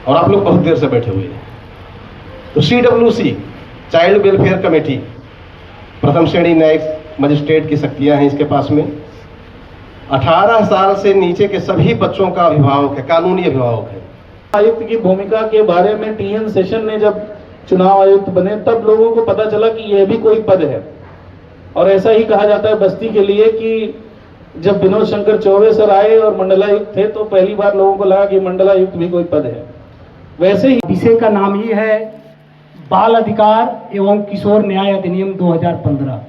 और आप लोग बहुत देर से बैठे हुए हैं। तो CWC चाइल्ड वेलफेयर कमेटी प्रथम श्रेणी न्यायिक मजिस्ट्रेट की शक्तियां हैं इसके पास में। 18 साल से नीचे के सभी बच्चों का अभिभावक है, कानूनी अभिभावक है। आयुक्त की भूमिका के बारे में TN सेशन ने जब चुनाव आयुक्त बने तब लोगों को पता चला कि यह भी कोई पद है। और ऐसा ही कहा जाता है बस्ती के लिए कि जब विनोद शंकर चौबे सर आए और मंडलायुक्त थे तो पहली बार लोगों को लगा कि मंडलायुक्त भी कोई पद है। वैसे ही विषय का नाम ही है बाल अधिकार एवं किशोर न्याय अधिनियम 2015।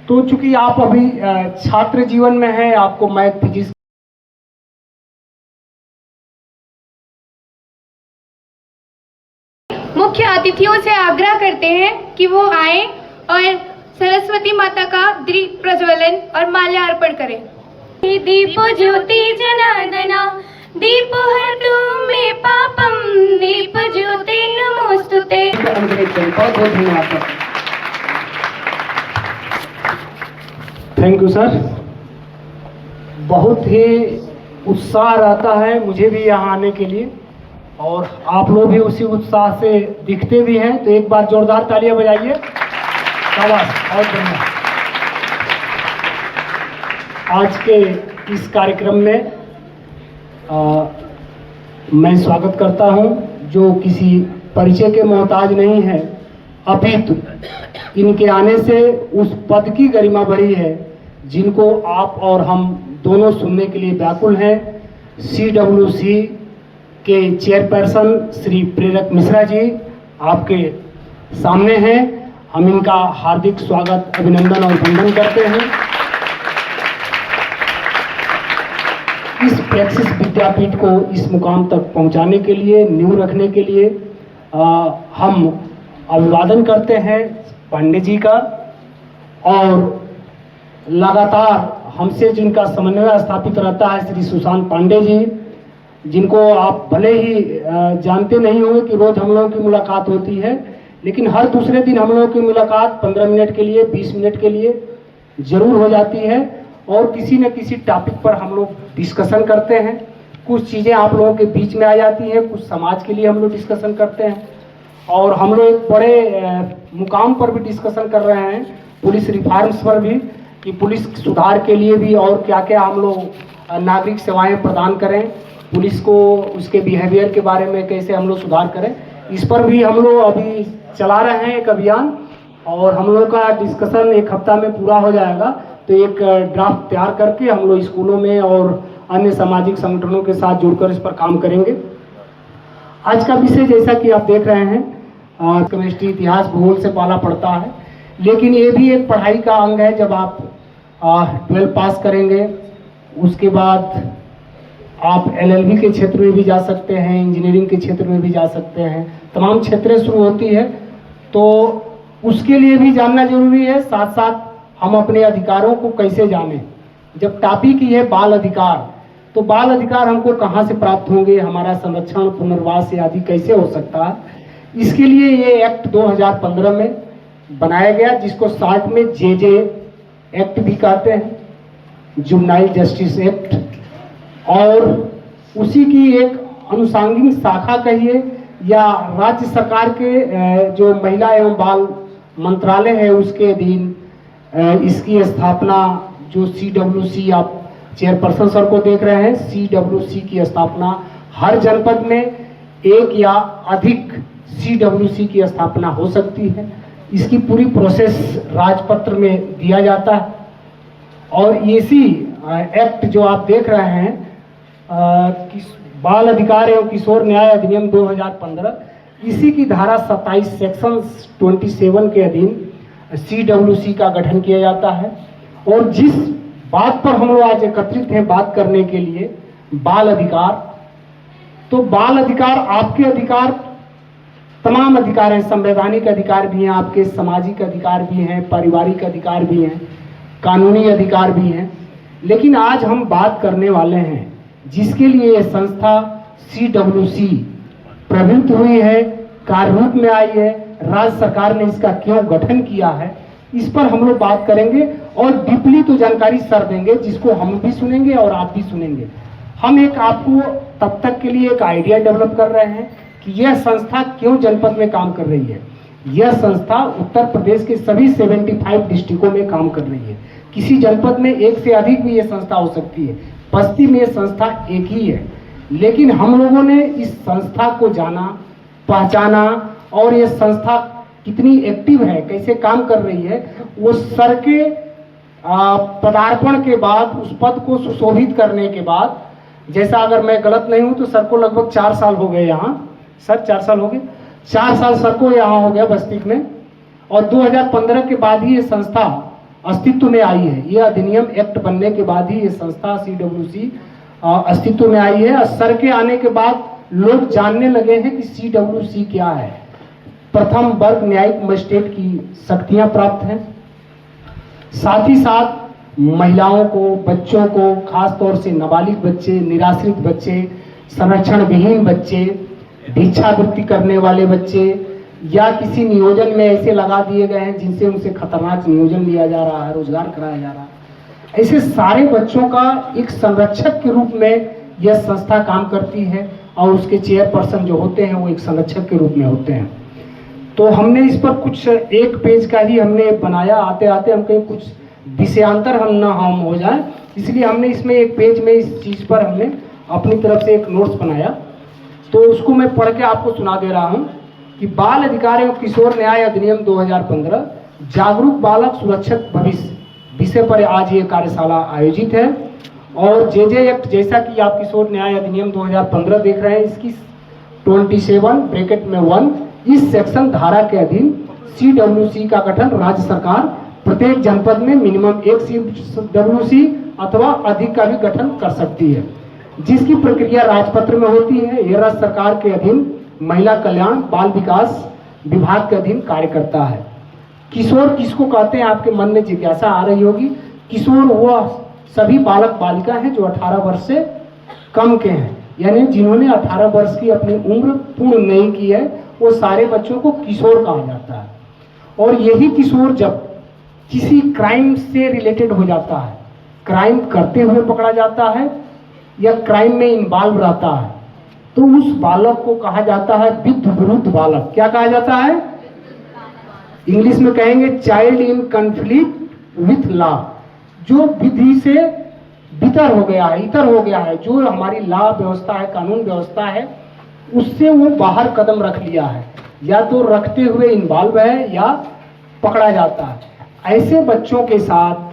तो चूंकि आप अभी छात्र जीवन में हैं, आपको मैथ फिजिक्स मुख्य अतिथियों से आग्रह करते हैं कि वो आए और सरस्वती माता का दीप प्रज्वलन और माल्यार्पण करें। दीप ज्योति जनार्दना दीप हरतु मे पापम दीप ज्योति नमोस्तुते। बहुत बहुत धन्यवाद। Thank you sir. बहुत ही उत्साह रहता है मुझे भी यहाँ आने के लिए और आप लोग भी उसी उत्साह से दिखते भी हैं। तो एक बार जोरदार तालियां बजाइए। शाबाश, बहुत धन्यवाद। आज के इस कार्यक्रम में मैं स्वागत करता हूं जो किसी परिचय के मोहताज नहीं है, अपितु इनके आने से उस पद की गरिमा बढ़ी है जिनको आप और हम दोनों सुनने के लिए व्याकुल हैं। CWC के चेयरपर्सन श्री प्रेरक मिश्रा जी आपके सामने हैं। हम इनका हार्दिक स्वागत, अभिनंदन और वंदन करते हैं। इस प्रेक्सिस विद्यापीठ को इस मुकाम तक पहुंचाने के लिए, नींव रखने के लिए हम अभिवादन करते हैं पांडे जी का। और लगातार हमसे जिनका समन्वय स्थापित रहता है श्री सुशांत पांडे जी, जिनको आप भले ही जानते नहीं होंगे कि रोज हम लोगों की मुलाकात होती है, लेकिन हर दूसरे दिन हम लोगों की मुलाकात 15 मिनट के लिए, 20 मिनट के लिए जरूर हो जाती है और किसी न किसी टॉपिक पर हम लोग डिस्कशन करते हैं। कुछ चीज़ें आप लोगों के बीच में आ जाती हैं, कुछ समाज के लिए हम लोग डिस्कशन करते हैं और हम लोग एक बड़े मुकाम पर भी डिस्कशन कर रहे हैं, पुलिस रिफॉर्म्स पर भी, कि पुलिस सुधार के लिए भी और क्या क्या हम लोग नागरिक सेवाएं प्रदान करें, पुलिस को उसके बिहेवियर के बारे में कैसे हम लोग सुधार करें। इस पर भी हम लोग अभी चला रहे हैं एक अभियान और हम लोग का डिस्कशन एक हफ्ता में पूरा हो जाएगा। तो एक ड्राफ्ट तैयार करके हम लोग स्कूलों में और अन्य सामाजिक संगठनों के साथ जुड़कर इस पर काम करेंगे। आज का विषय जैसा कि आप देख रहे हैं, केमिस्ट्री, इतिहास, भूगोल से पाला पड़ता है, लेकिन ये भी एक पढ़ाई का अंग है। जब आप 12 पास करेंगे उसके बाद आप LLB के क्षेत्र में भी जा सकते हैं, इंजीनियरिंग के क्षेत्र में भी जा सकते हैं, तमाम क्षेत्रें शुरू होती है। तो उसके लिए भी जानना जरूरी है। साथ साथ हम अपने अधिकारों को कैसे जानें। जब टॉपिक ही है बाल अधिकार, तो बाल अधिकार हमको कहाँ से प्राप्त होंगे, हमारा संरक्षण, पुनर्वास आदि कैसे हो सकता है, इसके लिए ये एक्ट 2015 में बनाया गया, जिसको शॉर्ट में JJ एक्ट भी कहते हैं, जुवेनाइल जस्टिस एक्ट। और उसी की एक अनुषंगिक शाखा कहिए या राज्य सरकार के जो महिला एवं बाल मंत्रालय है उसके अधीन इसकी स्थापना, जो CWC, आप चेयरपर्सन सर को देख रहे हैं, CWC की स्थापना हर जनपद में एक या अधिक CWC की स्थापना हो सकती है। इसकी पूरी प्रोसेस राजपत्र में दिया जाता है। और इसी एक्ट जो आप देख रहे हैं बाल अधिकार एवं किशोर न्याय अधिनियम 2015, इसी की धारा 27 सेक्शन 27 के अधीन CWC का गठन किया जाता है। और जिस बात पर हम लोग आज एकत्रित हैं बात करने के लिए, बाल अधिकार, तो बाल अधिकार आपके अधिकार, तमाम अधिकार हैं, संवैधानिक अधिकार भी हैं, आपके सामाजिक अधिकार भी हैं, पारिवारिक अधिकार भी हैं, कानूनी अधिकार भी हैं। लेकिन आज हम बात करने वाले हैं जिसके लिए यह संस्था CWC प्रवृत्त हुई है, कार्य रूप में आई है, राज्य सरकार ने इसका क्यों गठन किया है, इस पर हम लोग बात करेंगे। और डीपली तो जानकारी सर देंगे, जिसको हम भी सुनेंगे और आप भी सुनेंगे। हम एक आपको तब तक के लिए एक आइडिया डेवलप कर रहे हैं कि यह संस्था क्यों जनपद में काम कर रही है। यह संस्था उत्तर प्रदेश के सभी 75 डिस्ट्रिक्टों में काम कर रही है। किसी जनपद में एक से अधिक भी ये संस्था हो सकती है, बस्ती में ये संस्था एक ही है। लेकिन हम लोगों ने इस संस्था को जाना, पहचाना और ये संस्था कितनी एक्टिव है, कैसे काम कर रही है, वो सर के पदार्पण के बाद, उस पद को सुशोभित करने के बाद, जैसा अगर मैं गलत नहीं हूं तो सर को लगभग 4 साल हो गए यहाँ। सर 4 साल हो गए, 4 साल सर को यहाँ हो गया बस्ती में। और 2015 के बाद ही ये संस्था अस्तित्व में आई है। ये अधिनियम एक्ट बनने के बाद ही ये संस्था CWC अस्तित्व में आई है। और सर के आने के बाद लोग जानने लगे हैं कि CWC क्या है। प्रथम वर्ग न्यायिक मजिस्ट्रेट की शक्तियां प्राप्त हैं। साथ ही साथ महिलाओं को, बच्चों को, खास तौर से नाबालिग बच्चे, निराश्रित बच्चे, संरक्षण विहीन बच्चे, भिक्षावृत्ति करने वाले बच्चे या किसी नियोजन में ऐसे लगा दिए गए हैं जिनसे उनसे खतरनाक नियोजन लिया जा रहा है, रोजगार कराया जा रहा है, ऐसे सारे बच्चों का एक संरक्षक के रूप में यह संस्था काम करती है। और उसके चेयरपर्सन जो होते हैं वो एक संरक्षक के रूप में होते हैं। तो हमने इस पर कुछ एक पेज का ही हमने बनाया। आते आते हम कहीं कुछ विषयांतर हम हो जाए, इसलिए हमने इसमें एक पेज में इस चीज़ पर हमने अपनी तरफ से एक नोट्स बनाया। तो उसको मैं पढ़ के आपको सुना दे रहा हूँ कि बाल अधिकार एवं किशोर न्याय अधिनियम 2015 जागरूक बालक सुरक्षित भविष्य विषय पर आज ये कार्यशाला आयोजित है। और JJ एक्ट, जैसा कि आप किशोर न्याय अधिनियम 2015 देख रहे हैं, इसकी 27 ब्रैकेट में 1 इस सेक्शन धारा के अधीन CWC का गठन राज्य सरकार प्रत्येक जनपद में मिनिमम 1 CWC अथवा अधिक का भी गठन कर सकती है, जिसकी प्रक्रिया राजपत्र में होती है। यह राज्य सरकार के अधीन महिला कल्याण बाल विकास विभाग के अधीन कार्य करता है। किशोर किसको कहते हैं, आपके मन में जिज्ञासा आ रही होगी। किशोर वह सभी बालक बालिका हैं जो 18 वर्ष से कम के हैं, यानी जिन्होंने 18 वर्ष की अपनी उम्र पूर्ण नहीं की है, वो सारे बच्चों को किशोर कहा जाता है। और यही किशोर जब किसी क्राइम से रिलेटेड हो जाता है, क्राइम करते हुए पकड़ा जाता है या क्राइम में इन्वॉल्व रहता है, तो उस बालक को कहा जाता है विधि विरुद्ध बालक। क्या कहा जाता है? इंग्लिश में कहेंगे child in conflict with law, जो विधि से बितर हो गया है, इतर हो गया है, जो हमारी लॉ व्यवस्था है, कानून व्यवस्था है, उससे वो बाहर कदम रख लिया है, या तो रखते हुए इन्वॉल्व है या पकड़ा जाता है। ऐसे बच्चों के साथ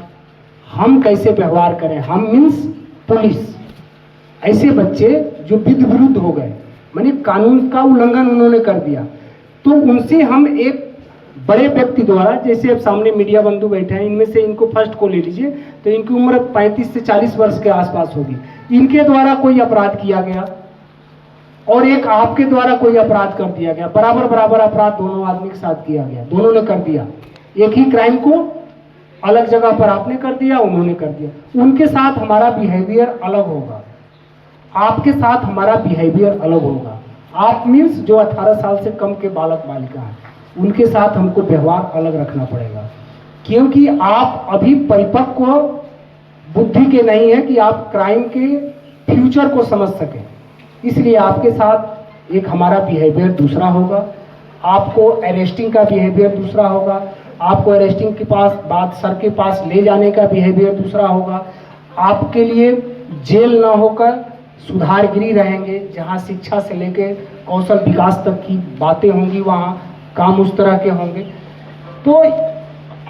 हम कैसे व्यवहार करें? हम मीन्स पुलिस। ऐसे बच्चे जो विधि विरुद्ध हो गए, माने कानून का उल्लंघन उन्होंने कर दिया, तो उनसे हम एक बड़े व्यक्ति द्वारा, जैसे अब सामने मीडिया बंधु बैठे हैं, इनमें से इनको फर्स्ट को ले लीजिए तो इनकी उम्र 35 से 40 वर्ष के आसपास होगी। इनके द्वारा कोई अपराध किया गया और एक आपके द्वारा कोई अपराध कर दिया गया, बराबर बराबर अपराध दोनों आदमी के साथ किया गया, दोनों ने कर दिया। एक ही क्राइम को अलग जगह पर आपने कर दिया, उन्होंने कर दिया। उनके साथ हमारा बिहेवियर अलग होगा, आपके साथ हमारा बिहेवियर अलग होगा। आप मीन्स जो 18 साल से कम के बालक बालिका हैं, उनके साथ हमको व्यवहार अलग रखना पड़ेगा, क्योंकि आप अभी परिपक्व बुद्धि के नहीं है कि आप क्राइम के फ्यूचर को समझ सकें। इसलिए आपके साथ एक हमारा बिहेवियर दूसरा होगा, आपको अरेस्टिंग का बिहेवियर दूसरा होगा, आपको अरेस्टिंग के पास बाद सर के पास ले जाने का बिहेवियर दूसरा होगा। आपके लिए जेल ना होकर सुधारगृह रहेंगे, जहाँ शिक्षा से लेकर कौशल विकास तक की बातें होंगी, वहाँ काम उस तरह के होंगे। तो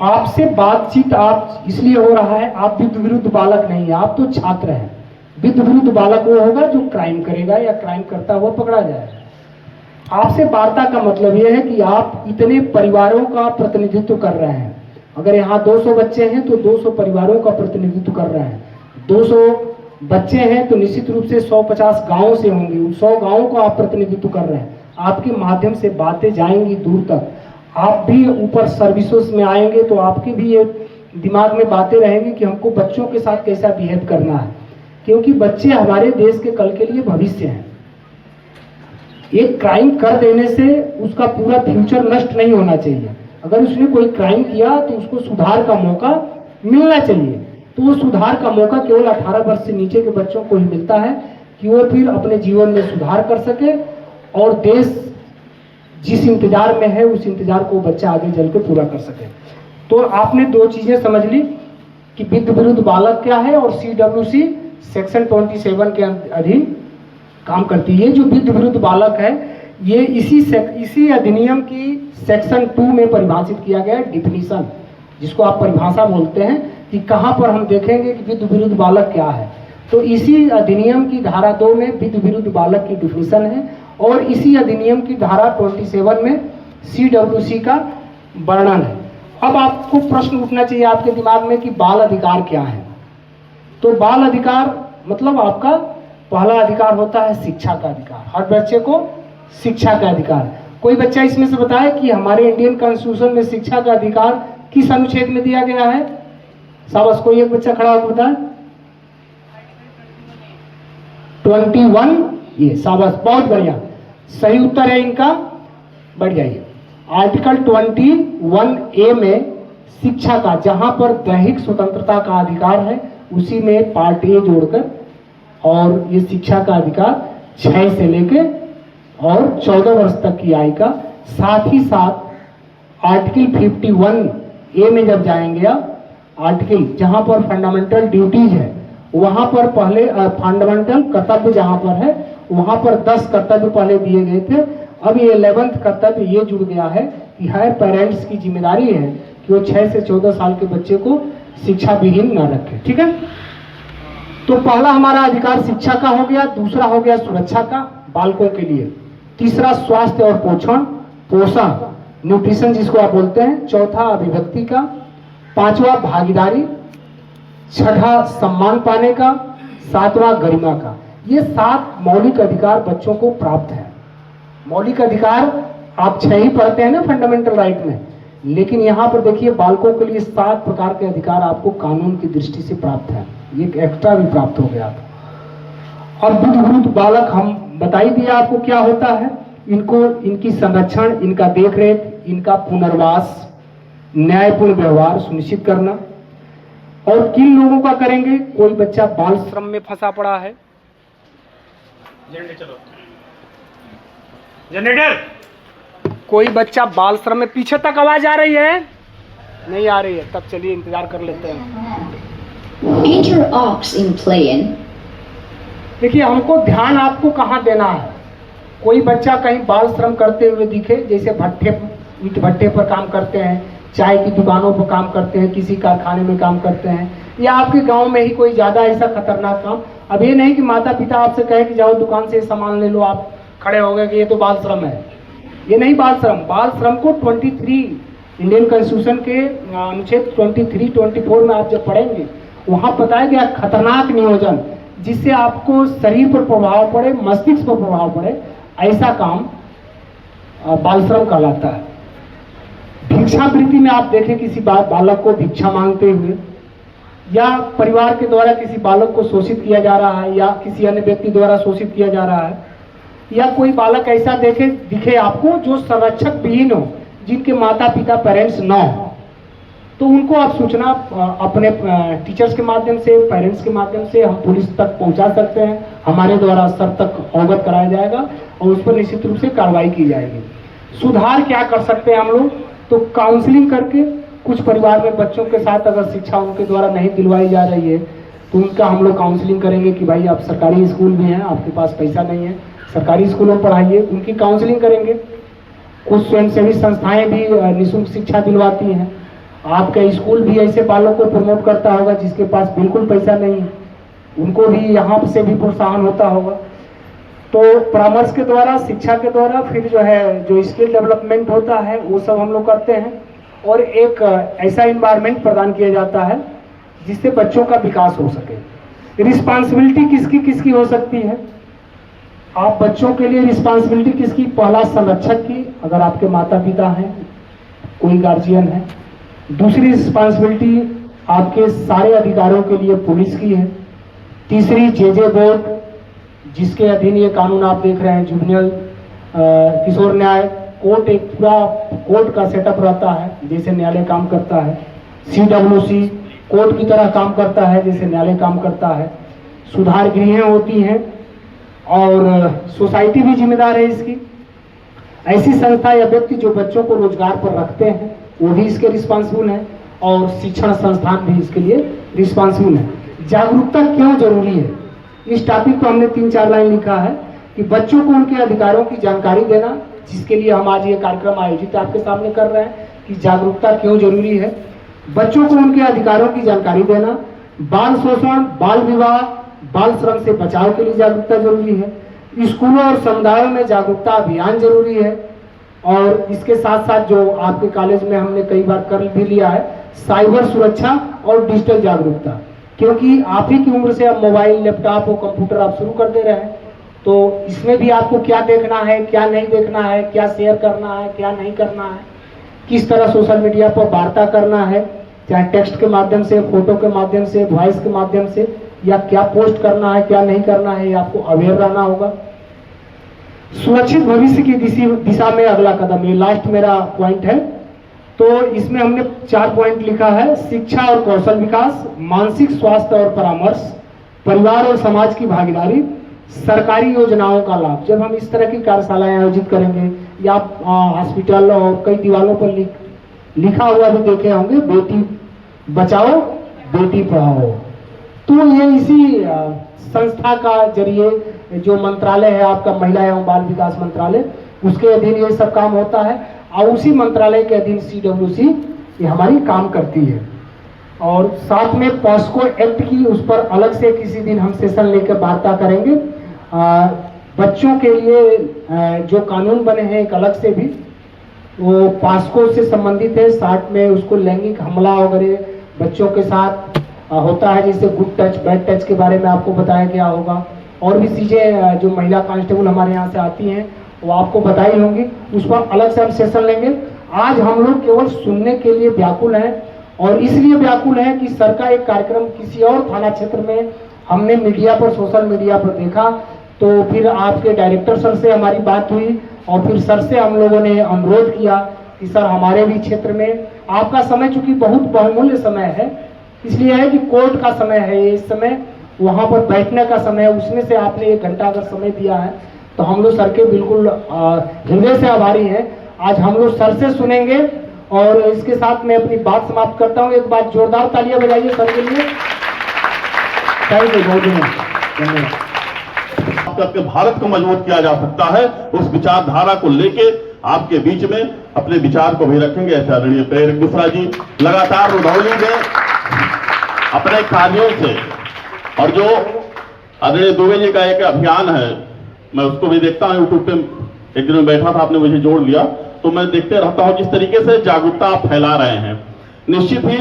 आपसे बातचीत आप इसलिए हो रहा है, आप विधि विरुद्ध बालक नहीं है, आप तो छात्र हैं। विधि विरुद्ध बालक वो होगा जो क्राइम करेगा या क्राइम करता हुआ पकड़ा जाएगा। आपसे वार्ता का मतलब यह है कि आप इतने परिवारों का प्रतिनिधित्व कर रहे हैं। अगर यहाँ 200 बच्चे हैं तो 200 परिवारों का प्रतिनिधित्व कर रहे हैं। 200 बच्चे हैं तो निश्चित रूप से 150 गाँव से होंगे, उन 100 गाँवों का आप प्रतिनिधित्व कर रहे हैं। आपके माध्यम से बातें जाएंगी दूर तक। आप भी ऊपर सर्विसेज में आएंगे तो आपके भी ये दिमाग में बातें रहेंगी कि हमको बच्चों के साथ कैसा बिहेव करना है, क्योंकि बच्चे हमारे देश के कल के लिए भविष्य हैं। एक क्राइम कर देने से उसका पूरा फ्यूचर नष्ट नहीं होना चाहिए। अगर उसने कोई क्राइम किया तो उसको सुधार का मौका मिलना चाहिए। तो वो सुधार का मौका केवल 18 वर्ष से नीचे के बच्चों को ही मिलता है। कि वो फिर अपने जीवन में सुधार कर सके और देश जिस इंतजार में है उस इंतजार को बच्चा आगे चल के पूरा कर सके। तो आपने दो चीज़ें समझ ली कि विद्या विरुद्ध बालक क्या है और CWC सेक्शन 27 के अधीन काम करती है। ये जो विद्या विरुद्ध बालक है ये इसी अधिनियम की सेक्शन 2 में परिभाषित किया गया है, डिफिनीशन जिसको आप परिभाषा बोलते हैं कि कहाँ पर हम देखेंगे कि विद्या विरुद्ध बालक क्या है। तो इसी अधिनियम की धारा 2 में विद्या विरुद्ध बालक की डिफिनीशन है और इसी अधिनियम की धारा 27 में CWC का वर्णन है। अब आपको प्रश्न उठना चाहिए आपके दिमाग में कि बाल अधिकार क्या है। तो बाल अधिकार मतलब आपका पहला अधिकार होता है शिक्षा का अधिकार, हर बच्चे को शिक्षा का अधिकार। कोई बच्चा इसमें से बताए कि हमारे इंडियन कॉन्स्टिट्यूशन में शिक्षा का अधिकार किस अनुच्छेद में दिया गया है? शाबाश, कोई एक बच्चा खड़ा होकर बताए। 21 ये, शाबाश, बहुत बढ़िया, सही उत्तर है इनका, बढ़ जाइए। आर्टिकल 21A में शिक्षा का, जहां पर दैहिक स्वतंत्रता का अधिकार है उसी में पार्ट ए जोड़कर, और ये शिक्षा का अधिकार 6 से लेके और 14 वर्ष तक की आयु का। साथ ही साथ आर्टिकल 51A में जब जाएंगे आप, आर्टिकल जहां पर फंडामेंटल ड्यूटीज है वहां पर पहले फंडामेंटल कर्तव्य जहां पर है वहां पर 10 कर्तव्य पहले दिए गए थे। अब ये 11th कर्तव्य ये जुड़ गया है कि हर पेरेंट्स की जिम्मेदारी है कि वो 6 से 14 साल के बच्चे को शिक्षा विहीन न रखे। ठीक है, तो पहला हमारा अधिकार शिक्षा का हो गया, दूसरा हो गया सुरक्षा का बालकों के लिए, तीसरा स्वास्थ्य और पोषण न्यूट्रिशन जिसको आप बोलते हैं, चौथा अभिव्यक्ति का, पांचवा भागीदारी, छठा सम्मान पाने का, सातवां गरिमा का। ये 7 मौलिक अधिकार बच्चों को प्राप्त है। मौलिक अधिकार आप 6 ही पढ़ते हैं ना फंडामेंटल राइट में, लेकिन यहाँ पर देखिए बालकों के लिए 7 प्रकार के अधिकार आपको कानून की दृष्टि से प्राप्त है, ये एक्स्ट्रा भी प्राप्त हो गया। और विद्या विरुद्ध बालक हम बता ही दिया आपको क्या होता है। इनको, इनकी संरक्षण, इनका देखरेख, इनका पुनर्वास, न्यायपूर्ण व्यवहार सुनिश्चित करना। और किन लोगों का करेंगे? कोई बच्चा बाल श्रम में फंसा पड़ा है, जनरेटर, कोई बच्चा बाल श्रम में, पीछे तक आवाज आ रही है? नहीं आ रही है, तब चलिए इंतजार कर लेते हैं। Enter aux in playing. देखिए हमको ध्यान आपको कहाँ देना है। कोई बच्चा कहीं बाल श्रम करते हुए दिखे, जैसे ईंट भट्टे पर काम करते हैं, चाय की दुकानों पर काम करते हैं, किसी कारखाने में काम करते हैं, या आपके गांव में ही कोई ज़्यादा ऐसा खतरनाक काम। अब ये नहीं कि माता पिता आपसे कहे कि जाओ दुकान से सामान ले लो, आप खड़े हो गए कि ये तो बाल श्रम है। ये नहीं बाल श्रम। बाल श्रम को 23 इंडियन कॉन्स्टिट्यूशन के अनुच्छेद 23-24 में आप जब पढ़ेंगे वहाँ बताया गया खतरनाक नियोजन जिससे आपको शरीर पर प्रभाव पड़े, मस्तिष्क पर प्रभाव पड़े, ऐसा काम बाल श्रम कहलाता है। भिक्षावृत्ति में आप देखें किसी बालक को भिक्षा मांगते हुए, या परिवार के द्वारा किसी बालक को शोषित किया जा रहा है, या किसी अन्य व्यक्ति द्वारा शोषित किया जा रहा है, या कोई बालक ऐसा दिखे आपको जो संरक्षक विहीन हो, जिनके माता पिता पेरेंट्स न हो, तो उनको आप सूचना अपने टीचर्स के माध्यम से, पेरेंट्स के माध्यम से हम पुलिस तक पहुंचा सकते हैं। हमारे द्वारा सर तक अवगत कराया जाएगा और उस पर निश्चित रूप से कार्रवाई की जाएगी। सुधार क्या कर सकते हैं हम लोग? तो काउंसलिंग करके, कुछ परिवार में बच्चों के साथ अगर शिक्षा उनके द्वारा नहीं दिलवाई जा रही है तो उनका हम लोग काउंसलिंग करेंगे कि भाई आप सरकारी स्कूल भी हैं, आपके पास पैसा नहीं है, सरकारी स्कूलों में पढ़ाइए, उनकी काउंसलिंग करेंगे। कुछ स्वयंसेवी संस्थाएं भी निःशुल्क शिक्षा दिलवाती हैं। आपका स्कूल भी ऐसे बालकों को प्रमोट करता होगा जिसके पास बिल्कुल पैसा नहीं है, उनको भी यहाँ से भी प्रोत्साहन होता होगा। तो परामर्श के द्वारा, शिक्षा के द्वारा, फिर जो स्किल डेवलपमेंट होता है वो सब हम लोग करते हैं, और एक ऐसा इन्वायरमेंट प्रदान किया जाता है जिससे बच्चों का विकास हो सके। रिस्पॉन्सिबिलिटी किसकी किसकी हो सकती है? आप बच्चों के लिए रिस्पॉन्सिबिलिटी किसकी? पहला संरक्षक की, अगर आपके माता पिता हैं, कोई गार्जियन है। दूसरी रिस्पॉन्सिबिलिटी आपके सारे अधिकारों के लिए पुलिस की है। तीसरी जेजे बोर्ड, जिसके अधीन ये कानून आप देख रहे हैं, जुवेनियल किशोर न्याय कोर्ट, एक पूरा कोर्ट का सेटअप रहता है जैसे न्यायालय काम करता है। CWC कोर्ट की तरह काम करता है जैसे न्यायालय काम करता है। सुधार गृहें होती हैं और सोसाइटी भी जिम्मेदार है इसकी। ऐसी संस्था या व्यक्ति जो बच्चों को रोजगार पर रखते हैं वो भी इसके रिस्पॉन्सिबल हैं, और शिक्षण संस्थान भी इसके लिए रिस्पॉन्सिबल है। जागरूकता क्यों जरूरी है, इस टॉपिक पर हमने 3-4 लाइन लिखा है कि बच्चों को उनके अधिकारों की जानकारी देना, जिसके लिए हम आज ये कार्यक्रम आयोजित आपके सामने कर रहे हैं कि जागरूकता क्यों जरूरी है। बच्चों को उनके अधिकारों की जानकारी देना, बाल शोषण, बाल विवाह, बाल श्रम से बचाव के लिए जागरूकता जरूरी है। स्कूलों और समुदायों में जागरूकता अभियान जरूरी है, और इसके साथ साथ जो आपके कॉलेज में हमने कई बार कर भी लिया है, साइबर सुरक्षा और डिजिटल जागरूकता, क्योंकि आप ही की उम्र से अब मोबाइल, लैपटॉप और कंप्यूटर आप शुरू कर दे रहे हैं, तो इसमें भी आपको क्या देखना है, क्या नहीं देखना है, क्या शेयर करना है, क्या नहीं करना है, किस तरह सोशल मीडिया पर वार्ता करना है, चाहे टेक्स्ट के माध्यम से, फोटो के माध्यम से, वॉइस के माध्यम से, या क्या पोस्ट करना है, क्या नहीं करना है, ये आपको अवेयर रहना होगा। सुरक्षित भविष्य की दिशा में अगला कदम, ये लास्ट मेरा पॉइंट है। तो इसमें हमने 4 पॉइंट लिखा है: शिक्षा और कौशल विकास, मानसिक स्वास्थ्य और परामर्श, परिवार और समाज की भागीदारी, सरकारी योजनाओं का लाभ। जब हम इस तरह की कार्यशालाएं आयोजित करेंगे, या हॉस्पिटल और कई दीवारों पर लिखा हुआ भी देखे होंगे, बेटी बचाओ बेटी पढ़ाओ, तो ये इसी संस्था का जरिए जो मंत्रालय है आपका, महिला एवं बाल विकास मंत्रालय, उसके अधीन ये सब काम होता है, और उसी मंत्रालय के अधीन CWC ये हमारी काम करती है। और साथ में पॉस्को एक्ट की, उस पर अलग से किसी दिन हम सेशन लेकर वार्ता करेंगे। बच्चों के लिए जो कानून बने हैं एक अलग से भी, वो पॉस्को से संबंधित है। साथ में उसको लैंगिक हमला वगैरह बच्चों के साथ होता है, जैसे गुड टच, बैड टच के बारे में आपको बताया गया होगा, और भी चीज़ें जो महिला कांस्टेबल हमारे यहाँ से आती हैं वो आपको बताई होंगी, उस पर अलग से हम सेशन लेंगे। आज हम लोग केवल सुनने के लिए व्याकुल हैं, और इसलिए व्याकुल हैं कि सर का एक कार्यक्रम किसी और थाना क्षेत्र में हमने मीडिया पर, सोशल मीडिया पर देखा, तो फिर आपके डायरेक्टर सर से हमारी बात हुई, और फिर सर से हम लोगों ने अनुरोध किया कि सर हमारे भी क्षेत्र में आपका समय, चूंकि बहुत बहुमूल्य समय है, इसलिए है कि कोर्ट का समय है इस समय, वहाँ पर बैठने का समय है, उसमें से आपने 1 घंटा अगर समय दिया है तो हम लोग सर के बिल्कुल हृदय से आभारी हैं। आज हम लोग सर से सुनेंगे, और इसके साथ मैं अपनी बात समाप्त करता हूँ। एक बार जोरदार तालियां बजाइए सर के लिए। थैंक यू, बहुत धन्यवाद। आपके भारत को मजबूत किया जा सकता है, उस विचारधारा को लेके आपके बीच में अपने विचार को भी रखेंगे। ऐसे आदरणीय प्रेरक मिश्रा जी लगातार रुधौली में अपने कार्यों से, और जो आदरणीय दुबे जी का एक अभियान है, मैं उसको भी देखता हूँ यूट्यूब पे। एक दिन में बैठा था, आपने मुझे जोड़ लिया, तो मैं देखते रहता हूँ जिस तरीके से जागरूकता आप फैला रहे हैं। निश्चित ही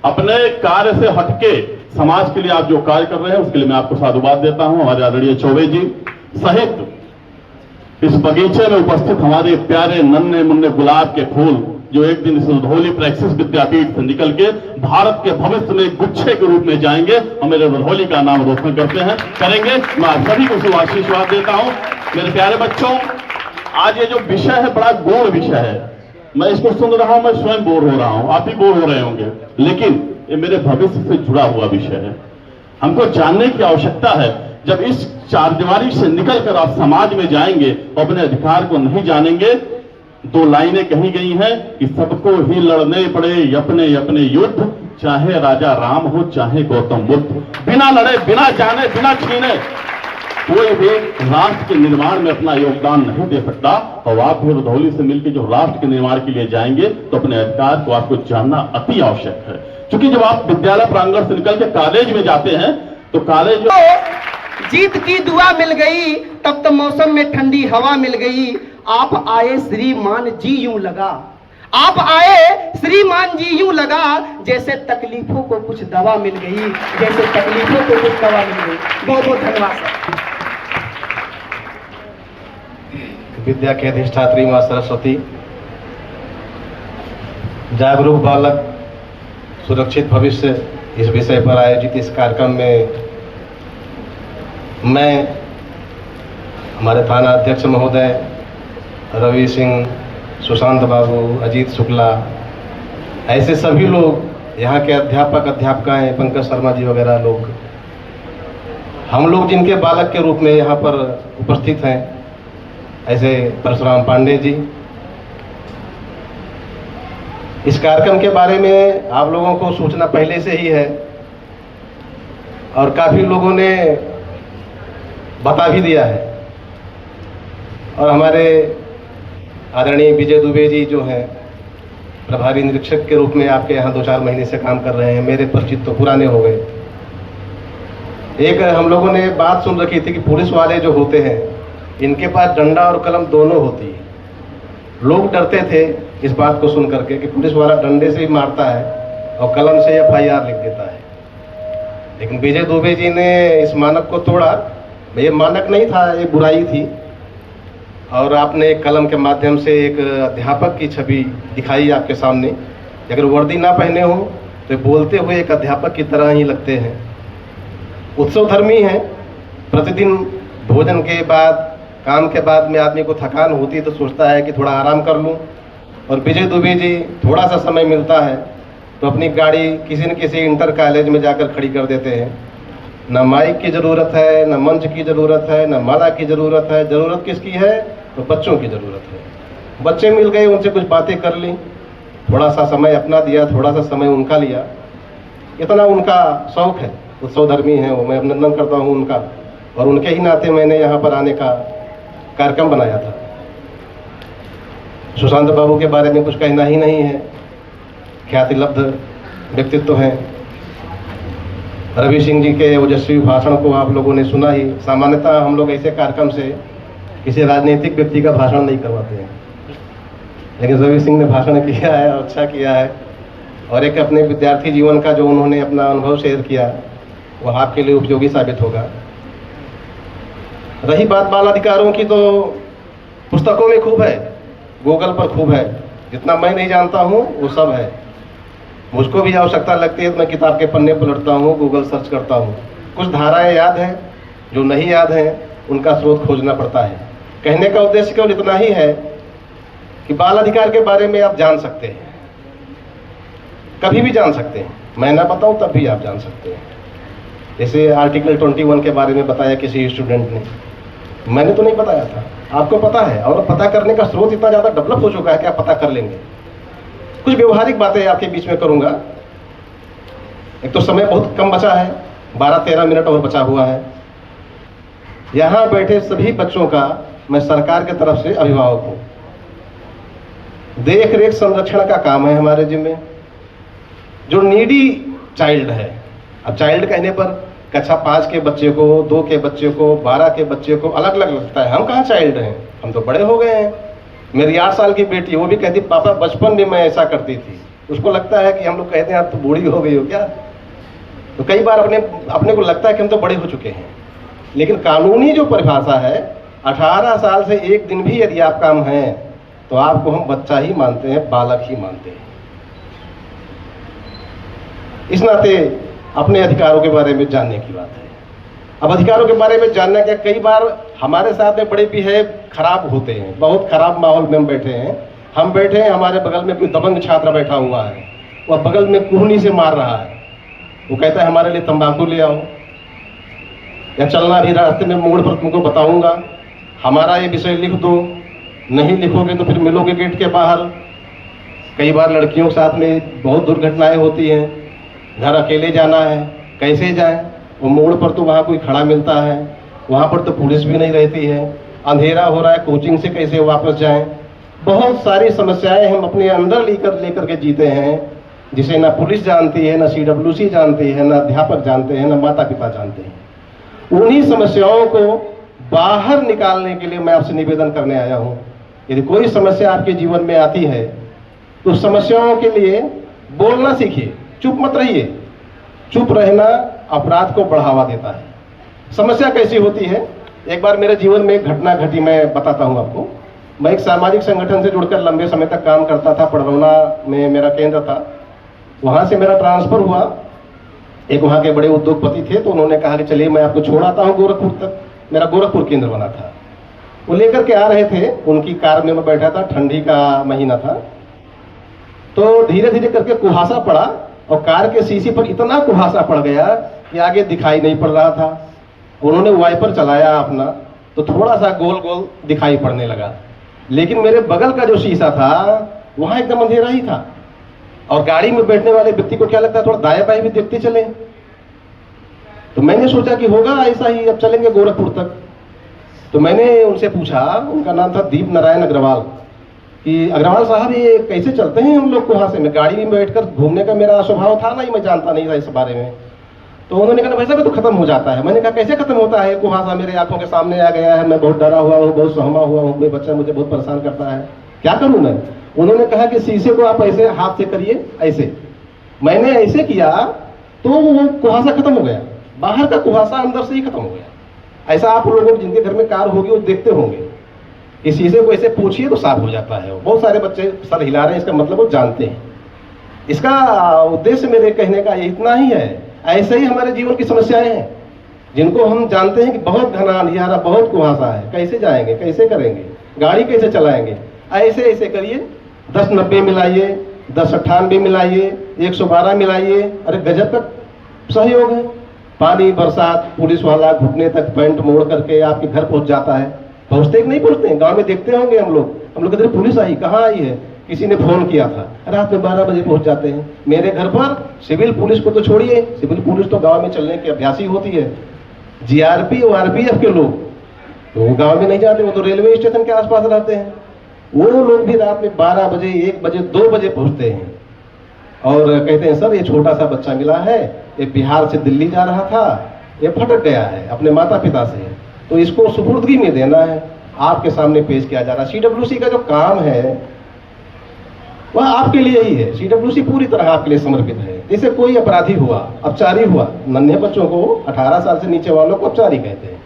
अपने कार्य से हटके समाज के लिए आप जो कार्य कर रहे हैं उसके लिए मैं आपको साधुवाद देता हूँ। हमारे आदरणीय चौबे जी सहित इस बगीचे में उपस्थित हमारे प्यारे नन्हे मुन्ने गुलाब के फूल, जो एक दिन इस रुधौली प्रैक्सिस विद्यापीठ से निकल के भारत के भविष्य में गुच्छे के रूप में जाएंगे और मेरे रुधौली का नाम रोशन करते हैं, करेंगे। मैं आप सभी को शुभाशीर्वाद देता हूं। मेरे प्यारे बच्चों, आज ये जो विषय है बड़ा गौण विषय है। मैं इसको सुन रहा हूं, मैं स्वयं बोर हो रहा हूं, आप भी बोर हो रहे होंगे, लेकिन ये मेरे भविष्य से जुड़ा हुआ विषय है। हमको जानने की आवश्यकता है। जब इस चारदीवारी से निकलकर आप समाज में जाएंगे और अपने अधिकार को नहीं जानेंगे, 2 लाइनें कही गई हैं कि सबको ही लड़ने पड़े अपने अपने युद्ध, चाहे राजा राम हो चाहे गौतम बुद्ध। बिना लड़े, बिना जाने, बिना छीने कोई भी राष्ट्र के निर्माण में अपना योगदान नहीं दे सकता। और आप भी रुधौली से मिलकर जो राष्ट्र के निर्माण के लिए जाएंगे तो अपने अधिकार को आपको जानना अति आवश्यक है। क्योंकि जब आप विद्यालय प्रांगण से निकल के कॉलेज में जाते हैं तो कॉलेज जीत की दुआ मिल गई, तब तो मौसम में ठंडी हवा मिल गई। आप आए श्रीमान जी यूं लगा, आप आए श्रीमान जी यूं लगा, जैसे तकलीफों को कुछ दवा मिल गई, जैसे तकलीफों को कुछ दवा मिल गई। बहुत बहुत धन्यवाद सर। विद्या के अधिष्ठात्री मां सरस्वती, जागरूक बालक सुरक्षित भविष्य, इस विषय पर आयोजित इस कार्यक्रम में मैं, हमारे थाना अध्यक्ष महोदय रवि सिंह, सुशांत बाबू, अजीत शुक्ला, ऐसे सभी लोग, यहाँ के अध्यापक अध्यापिकाएं, पंकज शर्मा जी वगैरह लोग, हम लोग जिनके बालक के रूप में यहाँ पर उपस्थित हैं, ऐसे परशुराम पांडे जी, इस कार्यक्रम के बारे में आप लोगों को सूचना पहले से ही है और काफ़ी लोगों ने बता भी दिया है। और हमारे आदरणीय विजय दुबे जी जो हैं प्रभारी निरीक्षक के रूप में आपके यहाँ 2-4 महीने से काम कर रहे हैं, मेरे परिचित तो पुराने हो गए। एक हम लोगों ने बात सुन रखी थी कि पुलिस वाले जो होते हैं इनके पास डंडा और कलम दोनों होती है। लोग डरते थे इस बात को सुन करके कि पुलिस वाला डंडे से ही मारता है और कलम से FIR लिख देता है, लेकिन विजय दुबे जी ने इस मानक को तोड़ा। ये मानक नहीं था, ये बुराई थी, और आपने एक कलम के माध्यम से एक अध्यापक की छवि दिखाई आपके सामने। अगर वर्दी ना पहने हो तो बोलते हुए एक अध्यापक की तरह ही लगते हैं। उत्सव धर्मी हैं, प्रतिदिन भोजन के बाद, काम के बाद में आदमी को थकान होती तो सोचता है कि थोड़ा आराम कर लूं, और विजय दुबे जी थोड़ा सा समय मिलता है तो अपनी गाड़ी किसी न किसी इंटर कॉलेज में जाकर खड़ी कर देते हैं। न माइक की ज़रूरत है, न मंच की ज़रूरत है, न माला की ज़रूरत है। ज़रूरत किसकी है? तो बच्चों की ज़रूरत है। बच्चे मिल गए, उनसे कुछ बातें कर ली, थोड़ा सा समय अपना दिया, थोड़ा सा समय उनका लिया। इतना उनका शौक़ है, उत्सव धर्मी है वो, मैं अभिनंदन करता हूँ उनका। और उनके ही नाते मैंने यहाँ पर आने का कार्यक्रम बनाया था। सुशांत बाबू के बारे में कुछ कहना ही नहीं है, ख्याति लब्ध व्यक्तित्व हैं। रवि सिंह जी के ओजस्वी भाषण को आप लोगों ने सुना ही। सामान्यतः हम लोग ऐसे कार्यक्रम से किसी राजनीतिक व्यक्ति का भाषण नहीं करवाते हैं, लेकिन रवि सिंह ने भाषण किया है और अच्छा किया है। और एक अपने विद्यार्थी जीवन का जो उन्होंने अपना अनुभव शेयर किया वो आपके लिए उपयोगी साबित होगा। रही बात बाल अधिकारों की, तो पुस्तकों में खूब है, गूगल पर खूब है। जितना मैं नहीं जानता हूँ वो सब है। मुझको भी आवश्यकता लगती है तो मैं किताब के पन्ने पलटता हूँ, गूगल सर्च करता हूँ। कुछ धाराएं याद हैं, जो नहीं याद हैं उनका स्रोत खोजना पड़ता है। कहने का उद्देश्य केवल इतना ही है कि बाल अधिकार के बारे में आप जान सकते हैं, कभी भी जान सकते हैं। मैं ना बताऊं तब भी आप जान सकते हैं। जैसे आर्टिकल 21 के बारे में बताया किसी स्टूडेंट ने, मैंने तो नहीं बताया था, आपको पता है। और पता करने का स्रोत इतना ज़्यादा डेवलप हो चुका है कि आप पता कर लेंगे। कुछ व्यवहारिक बातें आपके बीच में करूंगा। एक तो समय बहुत कम बचा है, 12-13 मिनट और बचा हुआ है। यहाँ बैठे सभी बच्चों का मैं सरकार की तरफ से अभिभावक हूँ। देख रेख संरक्षण का काम है हमारे जिम्मे। जो नीडी चाइल्ड है, अब चाइल्ड कहने पर कक्षा 5 के बच्चे को, 2 के बच्चे को, 12 के बच्चे को अलग अलग लगता है। हम कहाँ चाइल्ड हैं, हम तो बड़े हो गए हैं। मेरी 8 साल की बेटी, वो भी कहती पापा बचपन में मैं ऐसा करती थी। उसको लगता है कि हम लोग कहते हैं आप तो बूढ़ी हो गई हो क्या। तो कई बार अपने को लगता है कि हम तो बड़े हो चुके हैं। लेकिन कानूनी जो परिभाषा है, 18 साल से एक दिन भी यदि आप काम हैं तो आपको हम बच्चा ही मानते हैं, बालक ही मानते हैं। इस नाते अपने अधिकारों के बारे में जानने की बात है। अब अधिकारों के बारे में जानना क्या, कई बार हमारे साथ में बड़े बिहेव खराब होते हैं। बहुत खराब माहौल में हम बैठे हैं, हमारे बगल में कोई दबंग छात्र बैठा हुआ है, वह बगल में कुहनी से मार रहा है। वो कहता है हमारे लिए तंबाकू ले आओ, या चलना भी रास्ते में मोड़ पर तुमको बताऊंगा, हमारा ये विषय लिख दो, नहीं लिखोगे तो फिर मिलोगे गेट के बाहर। कई बार लड़कियों के साथ में बहुत दुर्घटनाएं होती हैं। घर अकेले जाना है, कैसे जाएं? वो मोड़ पर तो वहाँ कोई खड़ा मिलता है, वहाँ पर तो पुलिस भी नहीं रहती है, अंधेरा हो रहा है, कोचिंग से कैसे वापस जाएं? बहुत सारी समस्याएं हम अपने अंदर लेकर के जीते हैं, जिसे ना पुलिस जानती है, ना CWC जानती है, ना अध्यापक जानते हैं, ना माता पिता जानते हैं। उन्हीं समस्याओं को बाहर निकालने के लिए मैं आपसे निवेदन करने आया हूँ। यदि कोई समस्या आपके जीवन में आती है तो समस्याओं के लिए बोलना सीखिए, चुप मत रहिए। चुप रहना अपराध को बढ़ावा देता है। समस्या कैसी होती है, एक बार मेरे जीवन में एक घटना घटी, मैं बताता हूँ आपको। मैं एक सामाजिक संगठन से जुड़कर लंबे समय तक काम करता था। पड़रौना में मेरा केंद्र था, वहाँ से मेरा ट्रांसफ़र हुआ। एक वहाँ के बड़े उद्योगपति थे, तो उन्होंने कहा कि चलिए मैं आपको छोड़ आता हूँ गोरखपुर तक। मेरा गोरखपुर केंद्र बना था। वो लेकर के आ रहे थे, उनकी कार में मैं बैठा था, ठंडी का महीना था। तो धीरे धीरे करके कुहासा पड़ा और कार के शीशे पर इतना कुहासा पड़ गया कि आगे दिखाई नहीं पड़ रहा था। उन्होंने वाइपर चलाया अपना, तो थोड़ा सा गोल गोल दिखाई पड़ने लगा, लेकिन मेरे बगल का जो शीशा था वहां एकदम अंधेरा ही था। और गाड़ी में बैठने वाले व्यक्ति को क्या लगता है, थोड़ा दाएं बाएं भी देखते चले। तो मैंने सोचा कि होगा ऐसा ही, अब चलेंगे गोरखपुर तक। तो मैंने उनसे पूछा, उनका नाम था दीप नारायण अग्रवाल, कि अग्रवाल साहब ये कैसे चलते हैं हम लोग कुहासे में? गाड़ी में बैठकर घूमने का मेरा स्वभाव था नहीं, मैं जानता नहीं था इस बारे में। तो उन्होंने कहा भाई साहब तो खत्म हो जाता है। मैंने कहा कैसे खत्म होता है? कुहासा मेरे आंखों के सामने आ गया है, मैं बहुत डरा हुआ हूँ, बहुत सहमा हुआ हूँ, कोई बच्चा मुझे बहुत परेशान करता है, क्या करूँ मैं? उन्होंने कहा कि शीशे को आप ऐसे हाथ से करिए, ऐसे। मैंने ऐसे किया तो वो कुहासा खत्म हो गया, बाहर का कुहासा अंदर से ही खत्म हो गया। ऐसा आप लोगों जिनके घर में कार होगी वो देखते होंगे, इस शीशे को ऐसे पूछिए तो साफ हो जाता है। बहुत सारे बच्चे सर हिला रहे हैं, इसका मतलब वो जानते हैं। इसका उद्देश्य मेरे कहने का इतना ही है। ऐसे ही हमारे जीवन की समस्याएं हैं जिनको हम जानते हैं कि बहुत घना अंधियारा, बहुत कुहासा है, कैसे जाएंगे, कैसे करेंगे, गाड़ी कैसे चलाएंगे? ऐसे ऐसे करिए, 10-90 मिलाइए, 10-98 मिलाइए, 112 मिलाइए। अरे गजब का सहयोग है। पानी, बरसात, पुलिस वाला घुटने तक पैंट मोड़ करके आपके घर पहुंच जाता है। पहुंचते कि नहीं पहुंचते? गांव में देखते होंगे हम लोग कहते हैं पुलिस आई, कहाँ आई है? किसी ने फोन किया था, रात में 12 बजे पहुंच जाते हैं। मेरे घर पर सिविल पुलिस को तो छोड़िए, सिविल पुलिस तो गांव में चलने की अभ्यासी होती है। जीआरपी और आरपीएफ के लोग तो गांव में नहीं जाते, वो तो रेलवे स्टेशन के आसपास रहते हैं। वो लोग भी रात में 12 बजे, 1 बजे, 2 बजे पहुंचते हैं और कहते हैं सर ये छोटा सा बच्चा मिला है, ये बिहार से दिल्ली जा रहा था, ये भटक गया है अपने माता पिता से, तो इसको सुपुर्दगी में देना है, आपके सामने पेश किया जा रहा है। सीडब्ल्यूसी का जो काम है वह आपके लिए ही है। सीडब्ल्यूसी पूरी तरह आपके लिए समर्पित है। जैसे कोई अपराधी हुआ, अपचारी हुआ, नन्हे बच्चों को, 18 साल से नीचे वालों को अपचारी कहते हैं,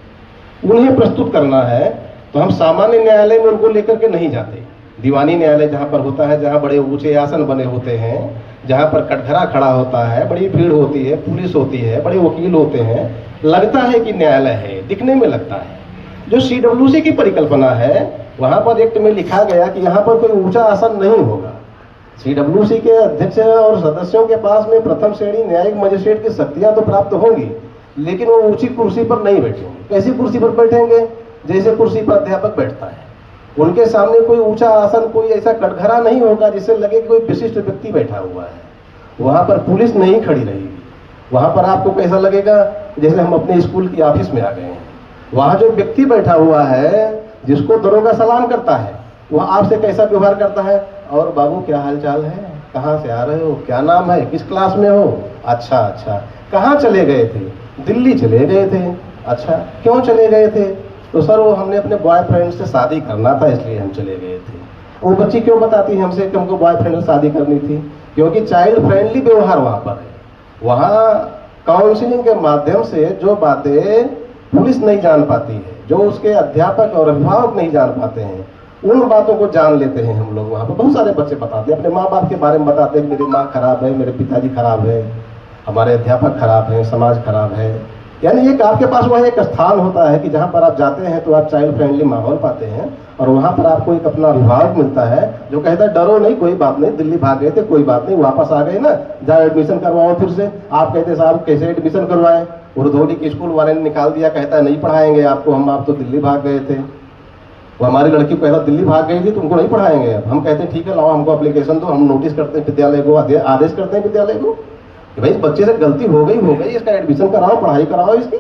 उन्हें प्रस्तुत करना है तो हम सामान्य न्यायालय में उनको लेकर के नहीं जाते। दीवानी न्यायालय जहाँ पर होता है, जहाँ बड़े ऊंचे आसन बने होते हैं, जहाँ पर कटघरा खड़ा होता है, बड़ी भीड़ होती है, पुलिस होती है, बड़े वकील होते हैं, लगता है कि न्यायालय है, दिखने में लगता है। जो सीडब्ल्यूसी की परिकल्पना है, वहाँ पर एक्ट में लिखा गया कि यहाँ पर कोई ऊंचा आसन नहीं होगा। सीडब्ल्यूसी के अध्यक्ष और सदस्यों के पास में प्रथम श्रेणी न्यायिक मजिस्ट्रेट की शक्तियां तो प्राप्त होंगी, लेकिन वो ऊंची कुर्सी पर नहीं बैठेंगे। कैसी कुर्सी पर बैठेंगे? जैसे कुर्सी पर अध्यापक बैठता है। उनके सामने कोई ऊंचा आसन, कोई ऐसा कटघरा नहीं होगा जिससे लगे कि कोई विशिष्ट व्यक्ति बैठा हुआ है। वहां पर पुलिस नहीं खड़ी रहेगी। वहां पर आपको कैसा लगेगा जैसे हम अपने स्कूल की ऑफिस में आ गए हैं। वहां जो व्यक्ति बैठा हुआ है, जिसको दरोगा सलाम करता है, वह आपसे कैसा व्यवहार करता है? और बाबू क्या हाल चाल है, कहाँ से आ रहे हो, क्या नाम है, किस क्लास में हो? अच्छा अच्छा, कहाँ चले गए थे? दिल्ली चले गए थे। अच्छा, क्यों चले गए थे? तो सर वो हमने अपने बॉयफ्रेंड से शादी करना था, इसलिए हम चले गए थे। वो बच्ची क्यों बताती है हमसे कि हमको बॉयफ्रेंड से शादी करनी थी? क्योंकि चाइल्ड फ्रेंडली व्यवहार वहाँ पर है। वहाँ काउंसलिंग के माध्यम से जो बातें पुलिस नहीं जान पाती है, जो उसके अध्यापक और अभिभावक नहीं जान पाते हैं, उन बातों को जान लेते हैं हम लोग। वहाँ पर बहुत सारे बच्चे बताते हैं, अपने माँ बाप के बारे में बताते हैं, मेरी माँ खराब है, मेरे पिताजी खराब है, हमारे अध्यापक खराब है, समाज खराब है। यानी एक आपके पास वह एक स्थान होता है कि जहाँ पर आप जाते हैं तो आप चाइल्ड फ्रेंडली माहौल पाते हैं, और वहाँ पर आपको एक अपना अभिभावक मिलता है जो कहता है डरो नहीं, कोई बात नहीं, दिल्ली भाग गए थे, कोई बात नहीं, वापस आ गए ना, जाओ एडमिशन करवाओ फिर से। आप कहते साहब कैसे एडमिशन करवाएं? उर्दोली के स्कूल वाले ने निकाल दिया, कहता है नहीं पढ़ाएंगे आपको, हम आप तो दिल्ली भाग गए थे। वो हमारी लड़की पहला दिल्ली भाग गई थी, तुमको नहीं पढ़ाएंगे। अब हम कहते हैं ठीक है, लाओ हमको एप्लीकेशन दो, हम नोटिस करते हैं विद्यालय को, आदेश करते हैं विद्यालय को कि भाई बच्चे से गलती हो गई, इसका एडमिशन कराओ, पढ़ाई कराओ इसकी।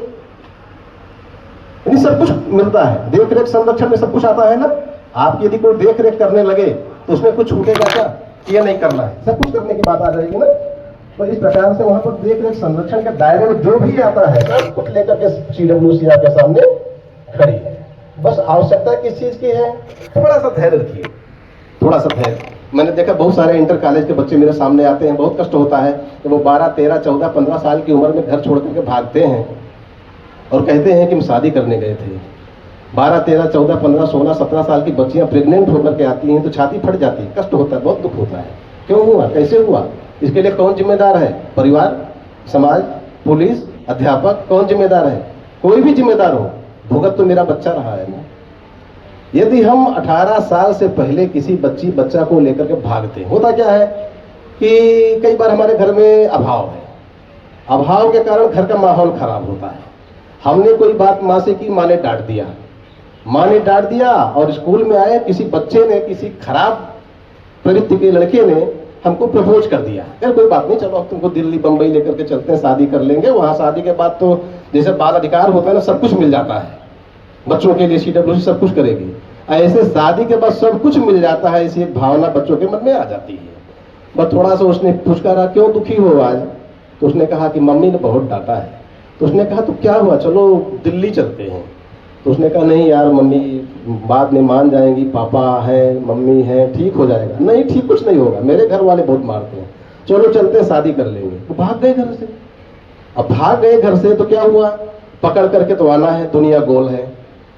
यानी सब कुछ मिलता है, देख रेख संरक्षण में सब कुछ आता है ना। आप यदि कोई देख रेख करने लगे तो उसमें कुछ छूटेगा क्या? ये नहीं करना है, सब कुछ करने की बात आ जाएगी ना। तो इस प्रकार से वहां पर देख रेख संरक्षण के दायरे में जो भी आता है सब कुछ लेकर के सीडब्ल्यूसी आपके सामने खड़ी है। बस आवश्यकता किस चीज की है? थोड़ा सा धैर्य रखिए, थोड़ा सा धैर्य। मैंने देखा बहुत सारे इंटर कॉलेज के बच्चे मेरे सामने आते हैं, बहुत कष्ट होता है कि वो 12, 13, 14, 15 साल की उम्र में घर छोड़ करके भागते हैं और कहते हैं कि हम शादी करने गए थे। 12, 13, 14, 15, 16, 17 साल की बच्चियां प्रेग्नेंट होकर के आती हैं तो छाती फट जाती है, कष्ट होता है, बहुत दुख होता है। क्यों हुआ, कैसे हुआ? इसके लिए कौन जिम्मेदार है? परिवार, समाज, पुलिस, अध्यापक, कौन जिम्मेदार है? कोई भी जिम्मेदार हो, भुगत तो मेरा बच्चा रहा है ना। यदि हम 18 साल से पहले किसी बच्चा को लेकर के भागते हैं, होता क्या है कि कई बार हमारे घर में अभाव है, अभाव के कारण घर का माहौल खराब होता है, हमने कोई बात माँ से की, माँ ने डांट दिया, माँ ने डांट दिया, और स्कूल में आए किसी बच्चे ने, किसी खराब प्रवृत्ति के लड़के ने हमको प्रपोज कर दिया, यार कोई बात नहीं, चलो अब तुमको दिल्ली बम्बई लेकर के चलते हैं, शादी कर लेंगे, वहाँ शादी के बाद तो जैसे बाल अधिकार होता है ना, सब कुछ मिल जाता है बच्चों के लिए, CWC सब कुछ करेगी। ऐसे शादी के बाद सब कुछ मिल जाता है, ऐसी एक भावना बच्चों के मन में आ जाती है। बस थोड़ा सा उसने पूछा, क्यों दुखी हो आज? तो उसने कहा कि मम्मी ने बहुत डांटा है। तो उसने कहा तो क्या हुआ, चलो दिल्ली चलते हैं। तो उसने कहा नहीं यार मम्मी बाद में मान जाएंगी, पापा है, मम्मी है, ठीक हो जाएगा। नहीं ठीक कुछ नहीं होगा, मेरे घर वाले बहुत मारते हैं, चलो चलते हैं, शादी कर लेंगे। तो भाग गए घर से। अब भाग गए घर से तो क्या हुआ, पकड़ करके तो आना है, दुनिया गोल है,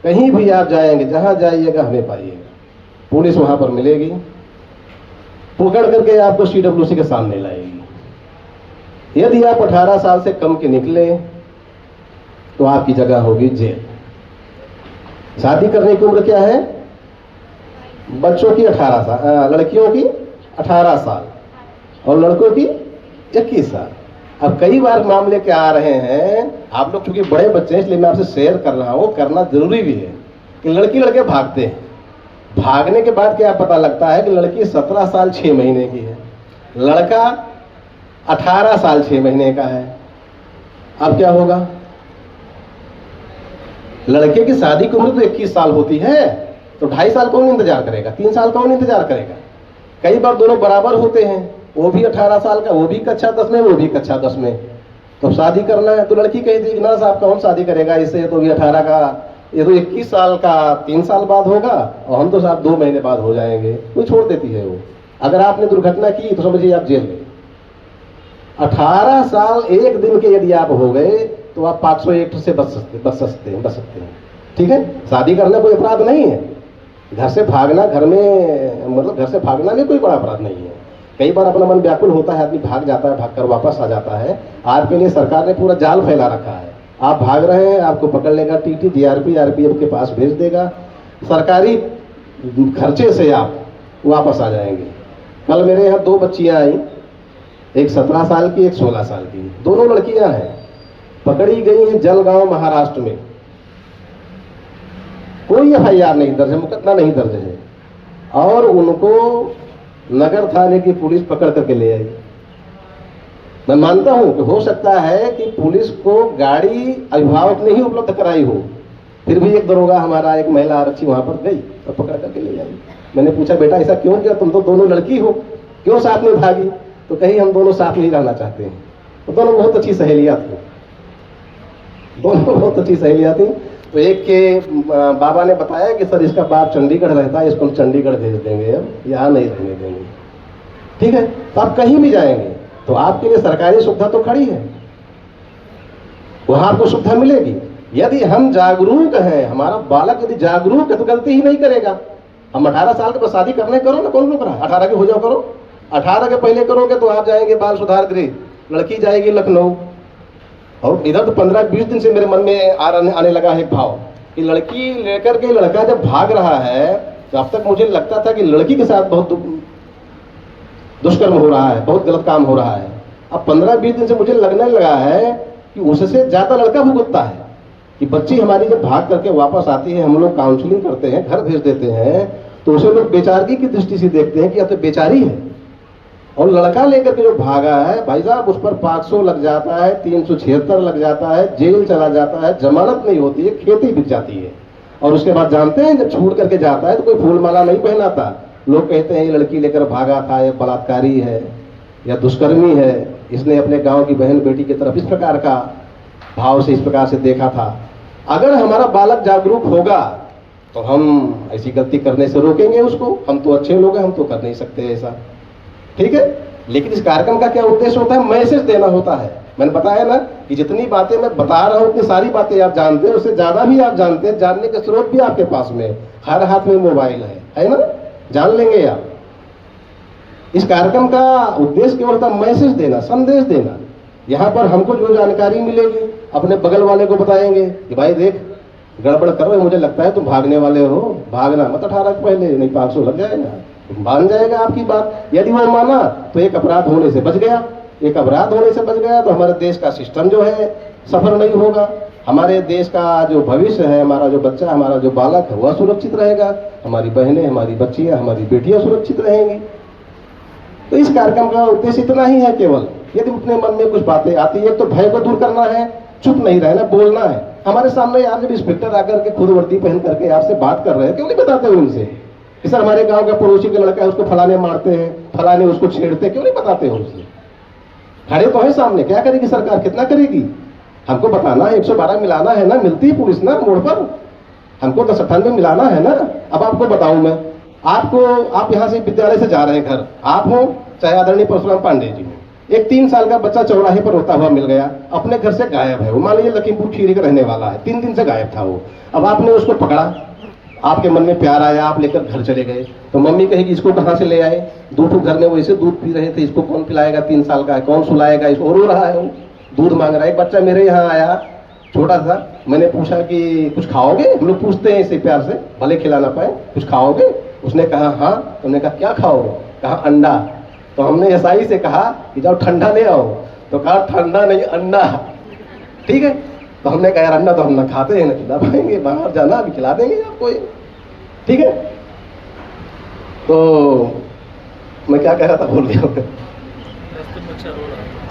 कहीं भी आप जाएंगे, जहां जाइएगा हमें पाइएगा, पुलिस वहां पर मिलेगी, पकड़ करके आपको CWC के सामने लाएगी। यदि आप 18 साल से कम के निकले तो आपकी जगह होगी जेल। शादी करने की उम्र क्या है? बच्चों की 18 साल, लड़कियों की 18 साल और लड़कों की 21 साल। अब कई बार मामले क्या आ रहे हैं, आप लोग चूंकि बड़े बच्चे हैं इसलिए मैं आपसे शेयर कर रहा हूं, करना जरूरी भी है, कि लड़की लड़के भागते हैं। भागने के बाद क्या पता लगता है कि लड़की 17 साल 6 महीने की है, लड़का 18 साल 6 महीने का है। अब क्या होगा? लड़के की शादी की उम्र तो 21 साल होती है, तो 2.5 साल कौन इंतजार करेगा, 3 साल कौन इंतजार करेगा? कई बार दोनों बराबर होते हैं, वो भी 18 साल का, वो भी कक्षा 10 में, वो भी कक्षा 10 में, तो शादी करना है। तो लड़की कहती है ना साहब कौन शादी करेगा इससे, तो भी 18 का, ये तो 21 साल का 3 साल बाद होगा, और हम तो साहब 2 महीने बाद हो जाएंगे। वो छोड़ देती है वो। अगर आपने दुर्घटना की तो समझिए आप जेल में। 18 साल 1 दिन के यदि आप हो गए तो आप 500 एक्ट से बच सकते हैं। ठीक है, शादी करना कोई अपराध नहीं है, घर से भागना, घर में मतलब घर से भागना भी कोई बड़ा अपराध नहीं है। कई बार अपना मन व्याकुल होता है, आदमी भाग जाता है, भागकर वापस आ जाता है। आपके लिए सरकार ने पूरा जाल फैला रखा है, आप भाग रहे हैं, आपको पकड़ लेगा TT, DRP, RPF के पास भेज देगा, सरकारी खर्चे से आप वापस आ जाएंगे। कल मेरे यहाँ 2 बच्चियां आई, एक 17 साल की, एक 16 साल की, दोनों लड़कियां हैं, पकड़ी गई हैं जलगांव महाराष्ट्र में। कोई FIR नहीं दर्ज है, मुकदमा नहीं दर्ज है, और उनको नगर थाने की पुलिस पकड़ करके ले आई। मैं मानता हूं कि हो सकता है कि पुलिस को गाड़ी अभिभावक ने ही उपलब्ध कराई हो, फिर भी एक दरोगा हमारा, एक महिला आरक्षी वहां पर गई और पकड़ करके ले आई। मैंने पूछा बेटा ऐसा क्यों किया, तुम तो दोनों लड़की हो, क्यों साथ में भागी? तो कहीं हम दोनों साथ नहीं रहना चाहते हैं। तो दोनों बहुत अच्छी सहेलियां थी, दोनों बहुत अच्छी सहेलियां थी। तो एक के बाबा ने बताया कि सर इसका बाप चंडीगढ़ रहता है, इसको हम चंडीगढ़ भेज देंगे, अब यहाँ नहीं रहने देंगे। ठीक है, तो आप कहीं भी जाएंगे तो आपके लिए सरकारी सुविधा तो खड़ी है, वहां आपको सुविधा मिलेगी। यदि हम जागरूक हैं, हमारा बालक यदि जागरूक है तो गलती ही नहीं करेगा। हम 18 साल के बाद शादी करने करो ना, कौन रोक रहा है? 18 के हो जाओ, करो। 18 के पहले करोगे तो आप जाएंगे बाल सुधार गृह, लड़की जाएगी लखनऊ। और इधर तो 15-20 दिन से मेरे मन में आने लगा है भाव कि लड़की लेकर के लड़का जब भाग रहा है, तो अब तक मुझे लगता था कि लड़की के साथ बहुत दुष्कर्म हो रहा है, बहुत गलत काम हो रहा है। अब 15-20 दिन से मुझे लगने लगा है कि उससे ज्यादा लड़का भुगतता है। कि बच्ची हमारी जब भाग करके वापस आती है, हम लोग काउंसलिंग करते हैं, घर भेज देते हैं, तो उसे लोग बेचारगी की दृष्टि से देखते हैं कि यह तो बेचारी है। और लड़का लेकर के जो भागा है भाई साहब, उस पर 500 लग जाता है, 376 लग जाता है, जेल चला जाता है, जमानत नहीं होती है, खेती बिक जाती है। और उसके बाद जानते हैं जब छूट करके जाता है तो कोई फूल माला नहीं पहनाता। लोग कहते हैं ये लड़की लेकर भागा था, ये बलात्कारी है या दुष्कर्मी है, इसने अपने गांव की बहन बेटी की तरफ इस प्रकार का भाव से, इस प्रकार से देखा था। अगर हमारा बालक जागरूक होगा तो हम ऐसी गलती करने से रोकेंगे उसको। हम तो अच्छे लोग हैं, हम तो कर नहीं सकते ऐसा, ठीक है। लेकिन इस कार्यक्रम का क्या उद्देश्य होता है? मैसेज देना होता है। मैंने बताया ना कि जितनी बातें मैं बता रहा हूँ उतनी सारी बातें आप जानते हैं, उससे ज्यादा भी आप जानते हैं, जानने के स्रोत भी आपके पास में, हर हाथ में मोबाइल है ना, जान लेंगे आप। इस कार्यक्रम का उद्देश्य केवल था मैसेज देना, संदेश देना। यहाँ पर हमको जो जानकारी मिलेगी अपने बगल वाले को बताएंगे कि भाई देख गड़बड़ कर रहे, मुझे लगता है तुम भागने वाले हो, भागना मत 18 के पहले, नहीं 500 लग जाएगा, मान जाएगा आपकी बात। यदि वो माना तो एक अपराध होने से बच गया, एक अपराध होने से बच गया, तो हमारे देश का सिस्टम जो है सफल नहीं होगा। हमारे देश का जो भविष्य है, हमारा जो बच्चा, हमारा जो बालक है, वह सुरक्षित रहेगा, हमारी बहनें, हमारी बच्चियां, हमारी बेटियां सुरक्षित रहेंगी। तो इस कार्यक्रम का उद्देश्य इतना ही है केवल, यदि अपने मन में कुछ बातें आती है तो भय को दूर करना है, चुप नहीं रहना, बोलना है। हमारे सामने यार जब इंस्पेक्टर आकर के खुद वर्दी पहन करके आपसे बात कर रहे हैं, क्यों नहीं बताते हो उनसे कि सर हमारे गांव का पड़ोसी का लड़का है, उसको फलाने मारते हैं, फलाने उसको छेड़ते, क्यों नहीं बताते हो उसे? खड़े तो है सामने, क्या करेगी सरकार, कितना करेगी? हमको बताना है, 112 मिलाना है ना, मिलती है पुलिस ना मोड़ पर, हमको 1098 मिलाना है ना। अब आपको बताऊं मैं, आप यहाँ से विद्यालय से जा रहे हैं घर, आप हो चाहे आदरणीय परशुराम पांडे जी हो, एक 3 साल का बच्चा चौराहे पर रोता हुआ मिल गया, अपने घर से गायब है वो, मान लीजिए लखीमपुर खीरी का रहने वाला है, 3 दिन से गायब था वो। अब आपने उसको पकड़ा, आपके मन में प्यार आया, आप लेकर घर चले गए, तो मम्मी कहेगी इसको कहाँ से ले आए? दूध घर में वैसे दूध पी रहे थे, इसको कौन पिलाएगा? 3 साल का है, कौन सुलाएगा इसको? रो रहा है वो, दूध मांग रहा है। एक बच्चा मेरे यहाँ आया छोटा सा, मैंने पूछा कि कुछ खाओगे? हम लोग पूछते हैं इसे प्यार से, भले खिला ना पाए, कुछ खाओगे? उसने कहा हाँ। हमने कहा क्या खाओगे? कहा अंडा। तो हमने ऐसाई से कहा कि जाओ ठंडा ले आओ, तो कहा ठंडा नहीं अंडा। ठीक है, तो हमने कहा यार अंडा तो हम ना खाते हैं, ना खिला पाएंगे, बाहर जाना अभी खिला देंगे आपको। ठीक है, तो मैं क्या कह रहा था भूल गया।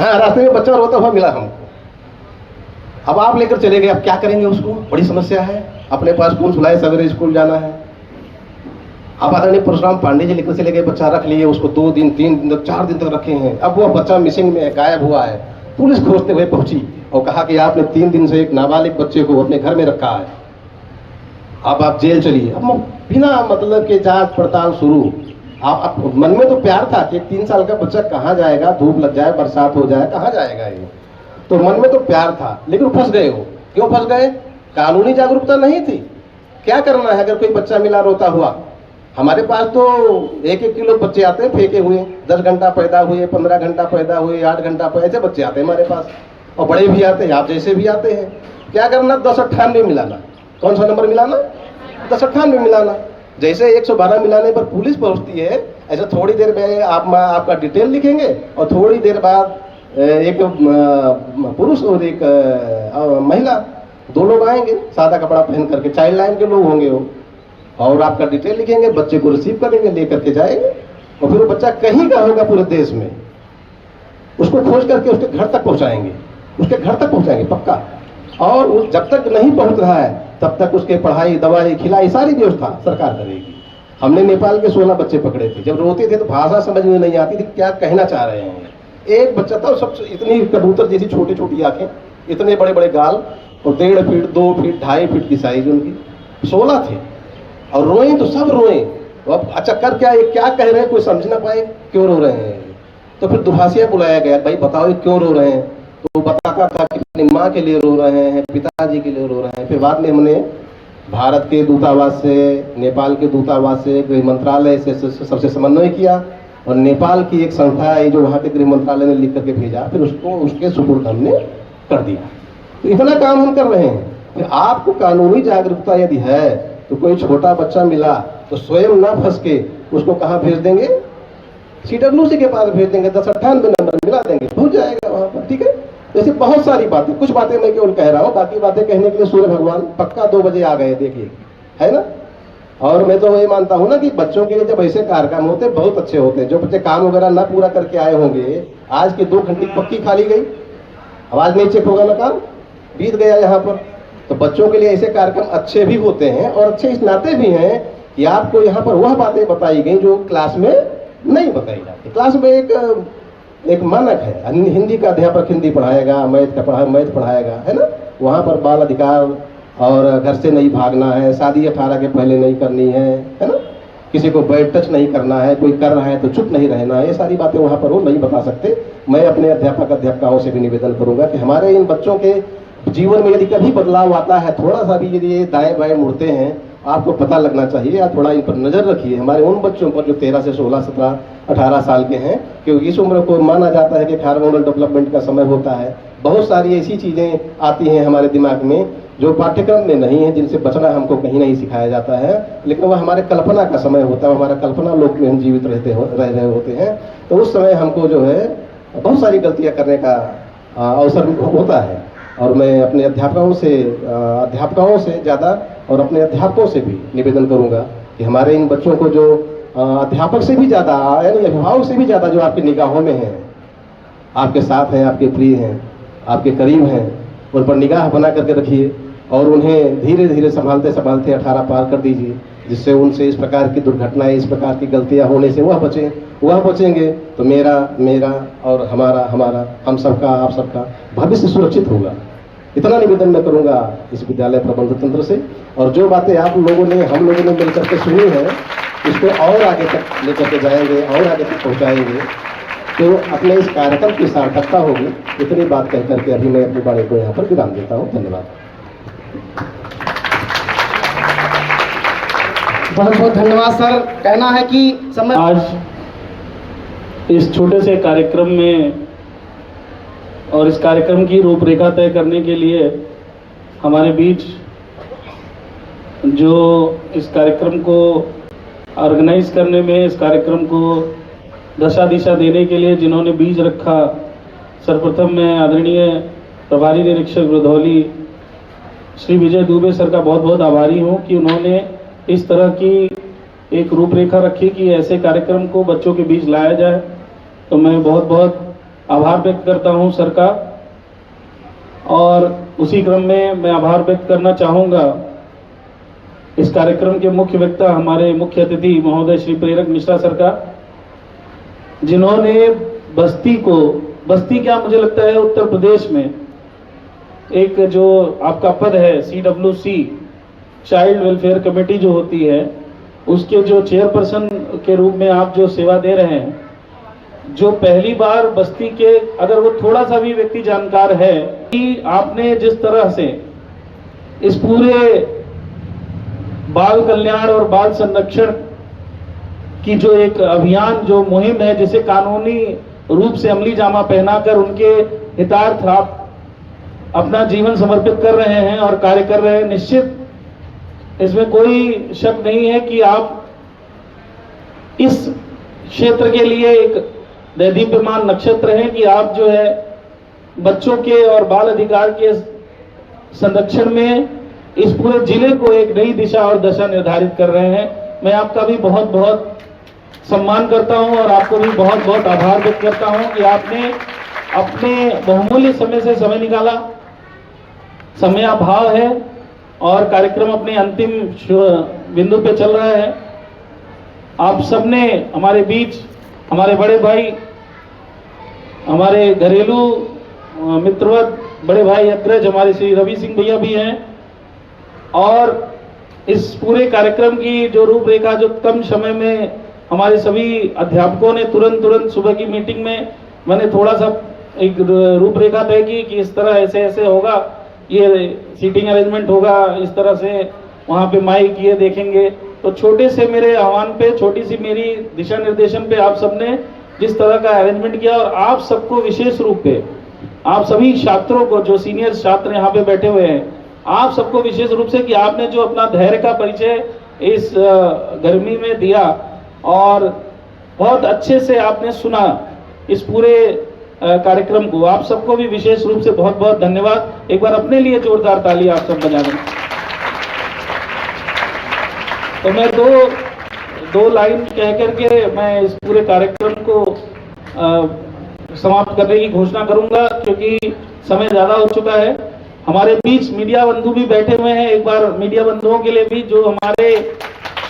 हाँ, रास्ते में बच्चा रोता हुआ मिला हमको। अब आप लेकर चले गए, अब क्या करेंगे उसको? बड़ी समस्या है, अपने पास कौन सुलाए, सवेरे स्कूल जाना है। अब आदरणीय परशुराम पांडे जी लेकर चले गए, बच्चा रख लिए, उसको 2 दिन 3 दिन तक 4 दिन तक रखे हैं। अब वो बच्चा मिसिंग में है, गायब हुआ है। पुलिस खोजते हुए पहुंची और कहा कि आपने 3 दिन से एक नाबालिग बच्चे को अपने घर में रखा है, अब आप जेल चलिए। अब बिना मतलब के जांच पड़ताल शुरू। आप मन में तो प्यार था कि 3 साल का बच्चा कहाँ जाएगा, धूप लग जाए, बरसात हो जाए, कहाँ जाएगा ये, तो मन में तो प्यार था, लेकिन फंस गए हो। क्यों फंस गए? कानूनी जागरूकता नहीं थी। क्या करना है अगर कोई बच्चा मिला रोता हुआ? हमारे पास तो 1-1 किलो बच्चे आते हैं फेंके हुए, 10 घंटा पैदा हुए, 15 घंटा पैदा हुए, 8 घंटा पैदा, ऐसे बच्चे आते हैं हमारे पास, और बड़े भी आते हैं, आप जैसे भी आते हैं। क्या करना? 1098 मिलाना। कौन सा नंबर मिलाना? 1098 मिलाना। जैसे 112 मिलाने पर पुलिस पहुंचती है, ऐसा थोड़ी देर में आपका डिटेल लिखेंगे और थोड़ी देर बाद एक पुरुष और एक महिला, 2 लोग आएंगे सादा कपड़ा पहन करके, चाइल्ड लाइन के लोग होंगे वो, और आपका डिटेल लिखेंगे, बच्चे को रिसीव करेंगे, लेकर के जाएंगे, और फिर वो बच्चा कहीं का होगा पूरे देश में, उसको खोज करके उसके घर तक पहुंचाएंगे, उसके घर तक पहुंचाएंगे पक्का। और वो जब तक नहीं पहुंच रहा है तब तक उसके पढ़ाई, दवाई, खिलाई, सारी व्यवस्था सरकार करेगी। हमने नेपाल के 16 बच्चे पकड़े थे, जब रोते थे तो भाषा समझ में नहीं आती थी क्या कहना चाह रहे हैं। एक बच्चा था, सब इतनी कबूतर जैसी छोटी छोटी आंखें, इतने बड़े बड़े गाल, और 1.5 फीट 2 फीट 2.5 फीट की साइज उनकी। 16 थे, और रोए तो सब रोए। अब अच्छा कर क्या, ये क्या कह रहे हैं कोई समझ ना पाए, क्यों रो रहे हैं? तो फिर दुभाषिया बुलाया गया, भाई बताओ ये क्यों रो रहे हैं? तो बताता था कि अपनी माँ के लिए रो रहे हैं, पिताजी के लिए रो रहे हैं। फिर बाद में हमने भारत के दूतावास से, नेपाल के दूतावास से, गृह मंत्रालय से सबसे समन्वय किया, और नेपाल की एक संस्था है जो वहाँ के गृह मंत्रालय ने लिख करके भेजा, फिर उसको उसके सुपुर्द हमने कर दिया। तो इतना काम हम कर रहे हैं। फिर आपको कानूनी जागरूकता यदि है तो कोई छोटा बच्चा मिला तो स्वयं ना फंस के उसको कहाँ भेज देंगे? CWC के पास भेज देंगे, 1098 नंबर मिला देंगे, पहुंच जाएगा वहाँ पर। ठीक है, ऐसे बहुत सारी बातें, कुछ बातें मैं केवल कह रहा हूँ, बाकी बातें कहने के लिए सूर्य भगवान पक्का 2 बजे आ गए, देखिए, है ना। और मैं तो ये मानता हूँ ना कि बच्चों के लिए जब ऐसे कार्यक्रम होते हैं बहुत अच्छे होते हैं। जो बच्चे काम वगैरह ना पूरा करके आए होंगे, आज के 2 घंटे पक्की खाली गई, आवाज नहीं चेक होगा ना, काम बीत गया यहाँ पर। तो बच्चों के लिए ऐसे कार्यक्रम अच्छे भी होते हैं, और अच्छे इस नाते भी हैं कि आपको यहाँ पर वह बातें बताई गई जो क्लास में नहीं बताई जाती। क्लास में एक मानक है, हिंदी का अध्यापक हिंदी पढ़ाएगा, मैथ पढ़ाएगा, है ना। वहाँ पर बाल अधिकार और घर से नहीं भागना है, शादी 18 के पहले नहीं करनी है ना, किसी को बैड टच नहीं करना है, कोई कर रहा है तो चुप नहीं रहना है, ये सारी बातें वहाँ पर वो नहीं बता सकते। मैं अपने अध्यापकों से भी निवेदन करूँगा कि हमारे इन बच्चों के जीवन में यदि कभी बदलाव आता है, थोड़ा सा भी यदि ये दाएं बाएं मुड़ते हैं, आपको पता लगना चाहिए, या थोड़ा इन पर नज़र रखिए, हमारे उन बच्चों पर जो 13 से 16, 17, 18 साल के हैं, क्योंकि इस उम्र को माना जाता है कि हार्मोनल डेवलपमेंट का समय होता है। बहुत सारी ऐसी चीज़ें आती हैं हमारे दिमाग में जो पाठ्यक्रम में नहीं है, जिनसे बचना हमको कहीं नहीं सिखाया जाता है, लेकिन वह हमारे कल्पना का समय होता है, हमारा कल्पना लोक में हम जीवित रह रहे होते हैं। तो उस समय हमको जो है बहुत सारी गलतियाँ करने का अवसर होता है। और मैं अपने अध्यापकों से ज़्यादा और अपने अध्यापकों से भी निवेदन करूंगा कि हमारे इन बच्चों को जो अध्यापक से भी ज़्यादा यानी अभिभावक से भी ज़्यादा जो आपकी निगाहों में हैं, आपके साथ हैं, आपके प्रिय हैं, आपके करीब हैं, उन पर निगाह बना करके रखिए और उन्हें धीरे धीरे संभालते संभालते 18 पार कर दीजिए, जिससे उनसे इस प्रकार की दुर्घटनाएं, इस प्रकार की गलतियां होने से वह बचेंगे तो मेरा और हमारा हम सबका, आप सबका भविष्य सुरक्षित होगा। इतना निवेदन मैं करूंगा इस विद्यालय प्रबंधन तंत्र से। और जो बातें आप लोगों ने, हम लोगों ने मिलकर के सुनी है, इसको और आगे तक लेकर के जाएंगे और आगे तक पहुंचाएंगे तो अपने इस कार्यक्रम की सार्थकता होगी। इतनी बात कह करके अभी मैं अपनी बाणी को यहाँ पर विराम देता हूँ। धन्यवाद। बहुत बहुत धन्यवाद सर। कहना है कि समय आज इस छोटे से कार्यक्रम में और इस कार्यक्रम की रूपरेखा तय करने के लिए हमारे बीच जो इस कार्यक्रम को ऑर्गेनाइज करने में, इस कार्यक्रम को दशा दिशा देने के लिए जिन्होंने बीज रखा, सर्वप्रथम मैं आदरणीय प्रभारी निरीक्षक रुधौली श्री विजय दुबे सर का बहुत बहुत आभारी हूँ कि उन्होंने इस तरह की एक रूपरेखा रखी कि ऐसे कार्यक्रम को बच्चों के बीच लाया जाए। तो मैं बहुत बहुत आभार व्यक्त करता हूं सर का। और उसी क्रम में मैं आभार व्यक्त करना चाहूँगा इस कार्यक्रम के मुख्य वक्ता, हमारे मुख्य अतिथि महोदय श्री प्रेरक मिश्रा सर का, जिन्होंने बस्ती क्या मुझे लगता है उत्तर प्रदेश में एक जो आपका पद है CWC चाइल्ड वेलफेयर कमेटी जो होती है, उसके जो चेयरपर्सन के रूप में आप जो सेवा दे रहे हैं, जो पहली बार बस्ती के, अगर वो थोड़ा सा भी व्यक्ति जानकार है कि आपने जिस तरह से इस पूरे बाल कल्याण और बाल संरक्षण की जो एक अभियान, जो मुहिम है, जिसे कानूनी रूप से अमली जामा पहनाकर उनके हितार्थ आप अपना जीवन समर्पित कर रहे हैं और कार्य कर रहे हैं, निश्चित इसमें कोई शक नहीं है कि आप इस क्षेत्र के लिए एक दैदीप्यमान नक्षत्र हैं कि आप जो है बच्चों के और बाल अधिकार के संरक्षण में इस पूरे जिले को एक नई दिशा और दशा निर्धारित कर रहे हैं। मैं आपका भी बहुत बहुत सम्मान करता हूं और आपको भी बहुत बहुत आभार व्यक्त करता हूं कि आपने अपने बहुमूल्य समय से समय निकाला। समय अभाव है और कार्यक्रम अपने अंतिम बिंदु पे चल रहा है। आप सबने हमारे बीच, हमारे बड़े भाई, हमारे घरेलू मित्रवत बड़े भाई अग्रज हमारे श्री रवि सिंह भैया भी हैं, और इस पूरे कार्यक्रम की जो रूपरेखा जो कम समय में हमारे सभी अध्यापकों ने तुरंत सुबह की मीटिंग में मैंने थोड़ा सा एक रूपरेखा तय की कि इस तरह ऐसे होगा, ये सीटिंग अरेंजमेंट होगा, इस तरह से वहाँ पे माइक ये देखेंगे। तो छोटे से मेरे आह्वान पे, छोटी सी मेरी दिशा निर्देशन पे आप सबने जिस तरह का अरेंजमेंट किया, और आप सबको विशेष रूप पे, आप सभी छात्रों को, जो सीनियर छात्र यहाँ पे बैठे हुए हैं, आप सबको विशेष रूप से कि आपने जो अपना धैर्य का परिचय इस गर्मी में दिया और बहुत अच्छे से आपने सुना इस पूरे कार्यक्रम को, आप सबको भी विशेष रूप से बहुत बहुत धन्यवाद। एक बार अपने लिए जोरदार ताली आप सब बजा दें। तो मैं दो लाइन कह करके मैं इस पूरे कार्यक्रम को समाप्त करने की घोषणा करूंगा, क्योंकि समय ज्यादा हो चुका है। हमारे बीच मीडिया बंधु भी बैठे हुए हैं। एक बार मीडिया बंधुओं के लिए भी, जो हमारे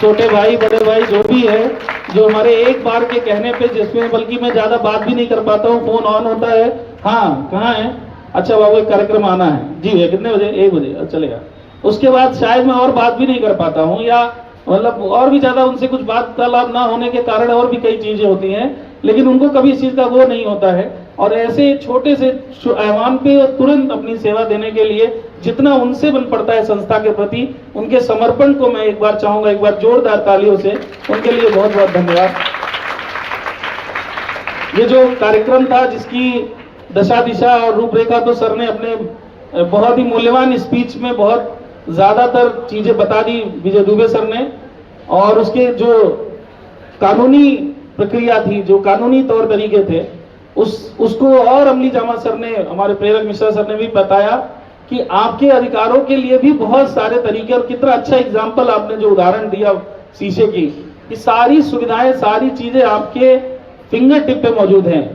छोटे भाई बड़े भाई जो भी है, जो हमारे एक बार के कहने पे, जिसमें बल्कि मैं ज्यादा बात भी नहीं कर पाता हूँ, फोन ऑन होता है, हाँ कहाँ है, अच्छा बाबू एक कार्यक्रम आना है जी भैया, कितने बजे, 1 बजे, चलेगा। उसके बाद शायद मैं और बात भी नहीं कर पाता हूँ, या मतलब और भी ज्यादा उनसे कुछ वार्तालाप ना होने के कारण और भी कई चीजें होती हैं, लेकिन उनको कभी इस चीज का वो नहीं होता है। और ऐसे छोटे से आह्वान पे तुरंत अपनी सेवा देने के लिए जितना उनसे बन पड़ता है संस्था के प्रति, उनके समर्पण को मैं एक बार चाहूंगा, एक बार जोरदार तालियों से उनके लिए बहुत बहुत धन्यवाद। ये जो कार्यक्रम था, जिसकी दशा दिशा और रूपरेखा तो सर ने अपने बहुत ही मूल्यवान स्पीच में बहुत ज्यादातर चीजें बता दी विजय दुबे सर ने, और उसके जो कानूनी प्रक्रिया थी, जो कानूनी तौर तरीके थे, उसको और अमली जामा सर ने, हमारे प्रेरक मिश्रा सर ने भी बताया कि आपके अधिकारों के लिए भी बहुत सारे तरीके, और कितना अच्छा एग्जाम्पल आपने जो उदाहरण दिया शीशे की, कि सारी सुविधाएं, सारी चीजें आपके फिंगर टिप पे मौजूद हैं,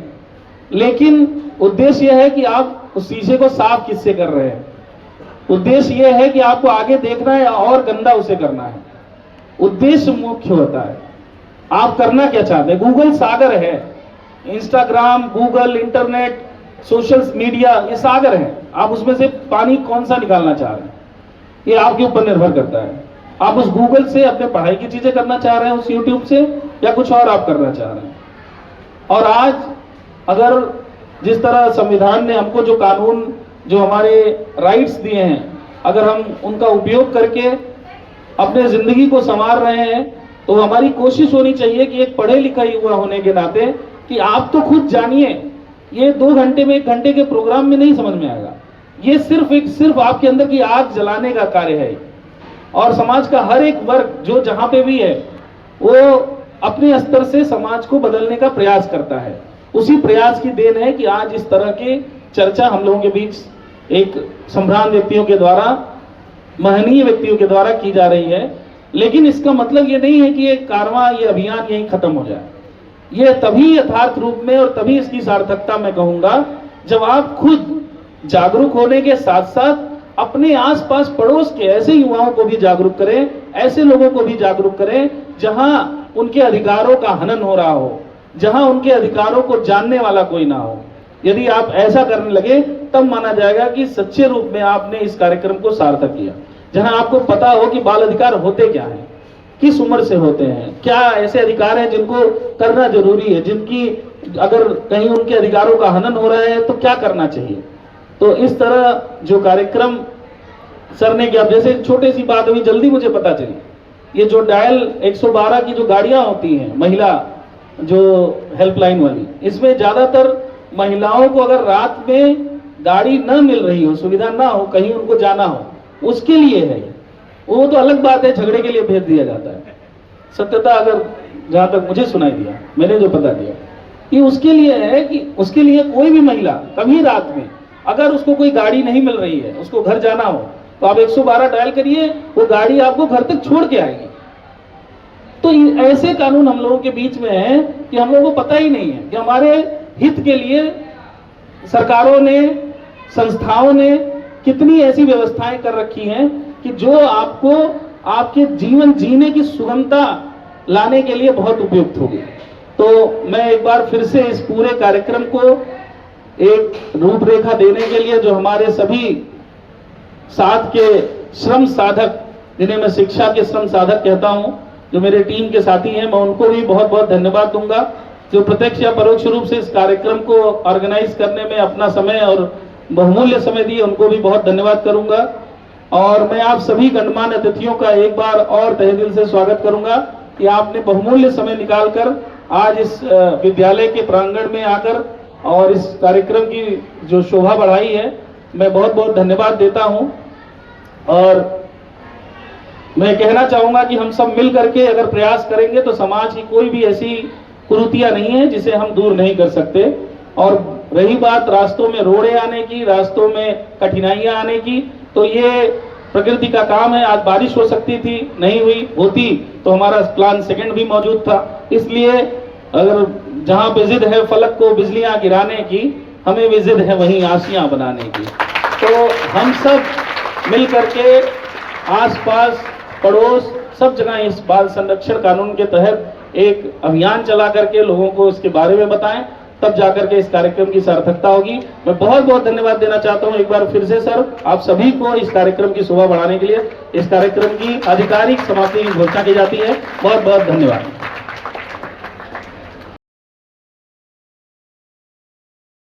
लेकिन उद्देश्य यह है कि आप उस शीशे को साफ किससे कर रहे हैं। उद्देश्य यह है कि आपको आगे देखना है और गंदा उसे करना है। उद्देश्य मुख्य होता है, आप करना क्या चाहते हैं। गूगल सागर है, Instagram, Google, internet, social media, ये सागर है। आप उसमें से पानी कौन सा निकालना चाह रहे हैं, ये आपके ऊपर निर्भर करता है। आप उस गूगल से अपने पढ़ाई की चीजें करना चाह रहे हैं, उस यूट्यूब से, या कुछ और आप करना चाह रहे हैं। और आज अगर जिस तरह संविधान ने हमको जो कानून, जो हमारे राइट्स दिए हैं, अगर हम उनका उपयोग करके अपने जिंदगी को संवार रहे हैं, तो हमारी कोशिश होनी चाहिए कि एक पढ़े लिखा युवा होने के नाते कि आप तो खुद जानिए, ये 2 घंटे में, 1 घंटे के प्रोग्राम में नहीं समझ में आएगा। ये सिर्फ आपके अंदर की आग जलाने का कार्य है। और समाज का हर एक वर्ग जो जहां पे भी है, वो अपने स्तर से समाज को बदलने का प्रयास करता है। उसी प्रयास की देन है कि आज इस तरह की चर्चा हम लोगों के बीच एक संभ्रांत व्यक्तियों के द्वारा, महनीय व्यक्तियों के द्वारा की जा रही है। लेकिन इसका मतलब ये नहीं है कि ये कारवां, ये अभियान यहीं खत्म हो जाए। ये तभी यथार्थ रूप में और तभी इसकी सार्थकता मैं कहूंगा जब आप खुद जागरूक होने के साथ साथ अपने आसपास पड़ोस के ऐसे युवाओं को भी जागरूक करें, ऐसे लोगों को भी जागरूक करें जहां उनके अधिकारों का हनन हो रहा हो, जहां उनके अधिकारों को जानने वाला कोई ना हो। यदि आप ऐसा करने लगे तब माना जाएगा कि सच्चे रूप में आपने इस कार्यक्रम को सार्थक किया। जहां आपको पता हो कि बाल अधिकार होते क्या हैं, किस उम्र से होते हैं, क्या ऐसे अधिकार हैं जिनको करना जरूरी है, जिनकी अगर कहीं उनके अधिकारों का हनन हो रहा है तो क्या करना चाहिए। तो इस तरह जो कार्यक्रम सर ने किया, जैसे छोटी सी बात अभी जल्दी मुझे पता चली, ये जो डायल 112 की जो गाड़ियां होती हैं, महिला जो हेल्पलाइन वाली, इसमें ज्यादातर महिलाओं को अगर रात में गाड़ी न मिल रही हो, सुविधा ना हो, कहीं उनको जाना हो, उसके लिए है। वो तो अलग बात है, झगड़े के लिए भेज दिया जाता है। सत्यता अगर जहां तक मुझे सुनाई दिया, मैंने जो पता दिया, ये उसके लिए है कि उसके लिए कोई भी महिला कभी रात में अगर उसको कोई गाड़ी नहीं मिल रही है, उसको घर जाना हो, तो आप 112 डायल करिए, वो गाड़ी आपको घर तक छोड़ के आएगी। तो ऐसे कानून हम लोगों के बीच में है कि हम लोगों को पता ही नहीं है कि हमारे हित के लिए सरकारों ने, संस्थाओं ने कितनी ऐसी व्यवस्थाएं कर रखी हैं कि जो आपको आपके जीवन जीने की सुगमता लाने के लिए बहुत उपयुक्त होगी। तो मैं एक बार फिर से इस पूरे कार्यक्रम को एक रूपरेखा देने के लिए जो हमारे सभी साथ के श्रम साधक, जिन्हें मैं शिक्षा के श्रम साधक कहता हूं, जो मेरे टीम के साथी हैं, मैं उनको भी बहुत बहुत धन्यवाद दूंगा, जो प्रत्यक्ष या परोक्ष रूप से इस कार्यक्रम को ऑर्गेनाइज करने में अपना समय और बहुमूल्य समय दिए, उनको भी बहुत धन्यवाद करूंगा। और मैं आप सभी गणमान्य अतिथियों का एक बार और तहे दिल से स्वागत करूंगा कि आपने बहुमूल्य समय निकालकर आज इस विद्यालय के प्रांगण में आकर और इस कार्यक्रम की जो शोभा बढ़ाई है, मैं बहुत बहुत धन्यवाद देता हूं। और मैं कहना चाहूंगा कि हम सब मिल करके अगर प्रयास करेंगे तो समाज की कोई भी ऐसी कुरीतियां नहीं है जिसे हम दूर नहीं कर सकते। और रही बात रास्तों में रोड़े आने की, रास्तों में कठिनाइयां आने की, तो ये प्रकृति का काम है। आज बारिश हो सकती थी, नहीं हुई, होती तो हमारा प्लान सेकंड भी मौजूद था। इसलिए अगर जहां पे जिद है फलक को बिजलियां गिराने की, हमें भी जिद है वहीं आशियां बनाने की। तो हम सब मिल करके आसपास, पड़ोस, सब जगह इस बाल संरक्षण कानून के तहत एक अभियान चला करके लोगों को इसके बारे में बताएं, तब जाकर के इस कार्यक्रम की सार्थकता होगी। मैं बहुत बहुत धन्यवाद देना चाहता हूं एक बार फिर से सर, आप सभी को इस कार्यक्रम की शोभा बढ़ाने के लिए। इस कार्यक्रम की आधिकारिक समाप्ति की घोषणा की जाती है। बहुत बहुत धन्यवाद।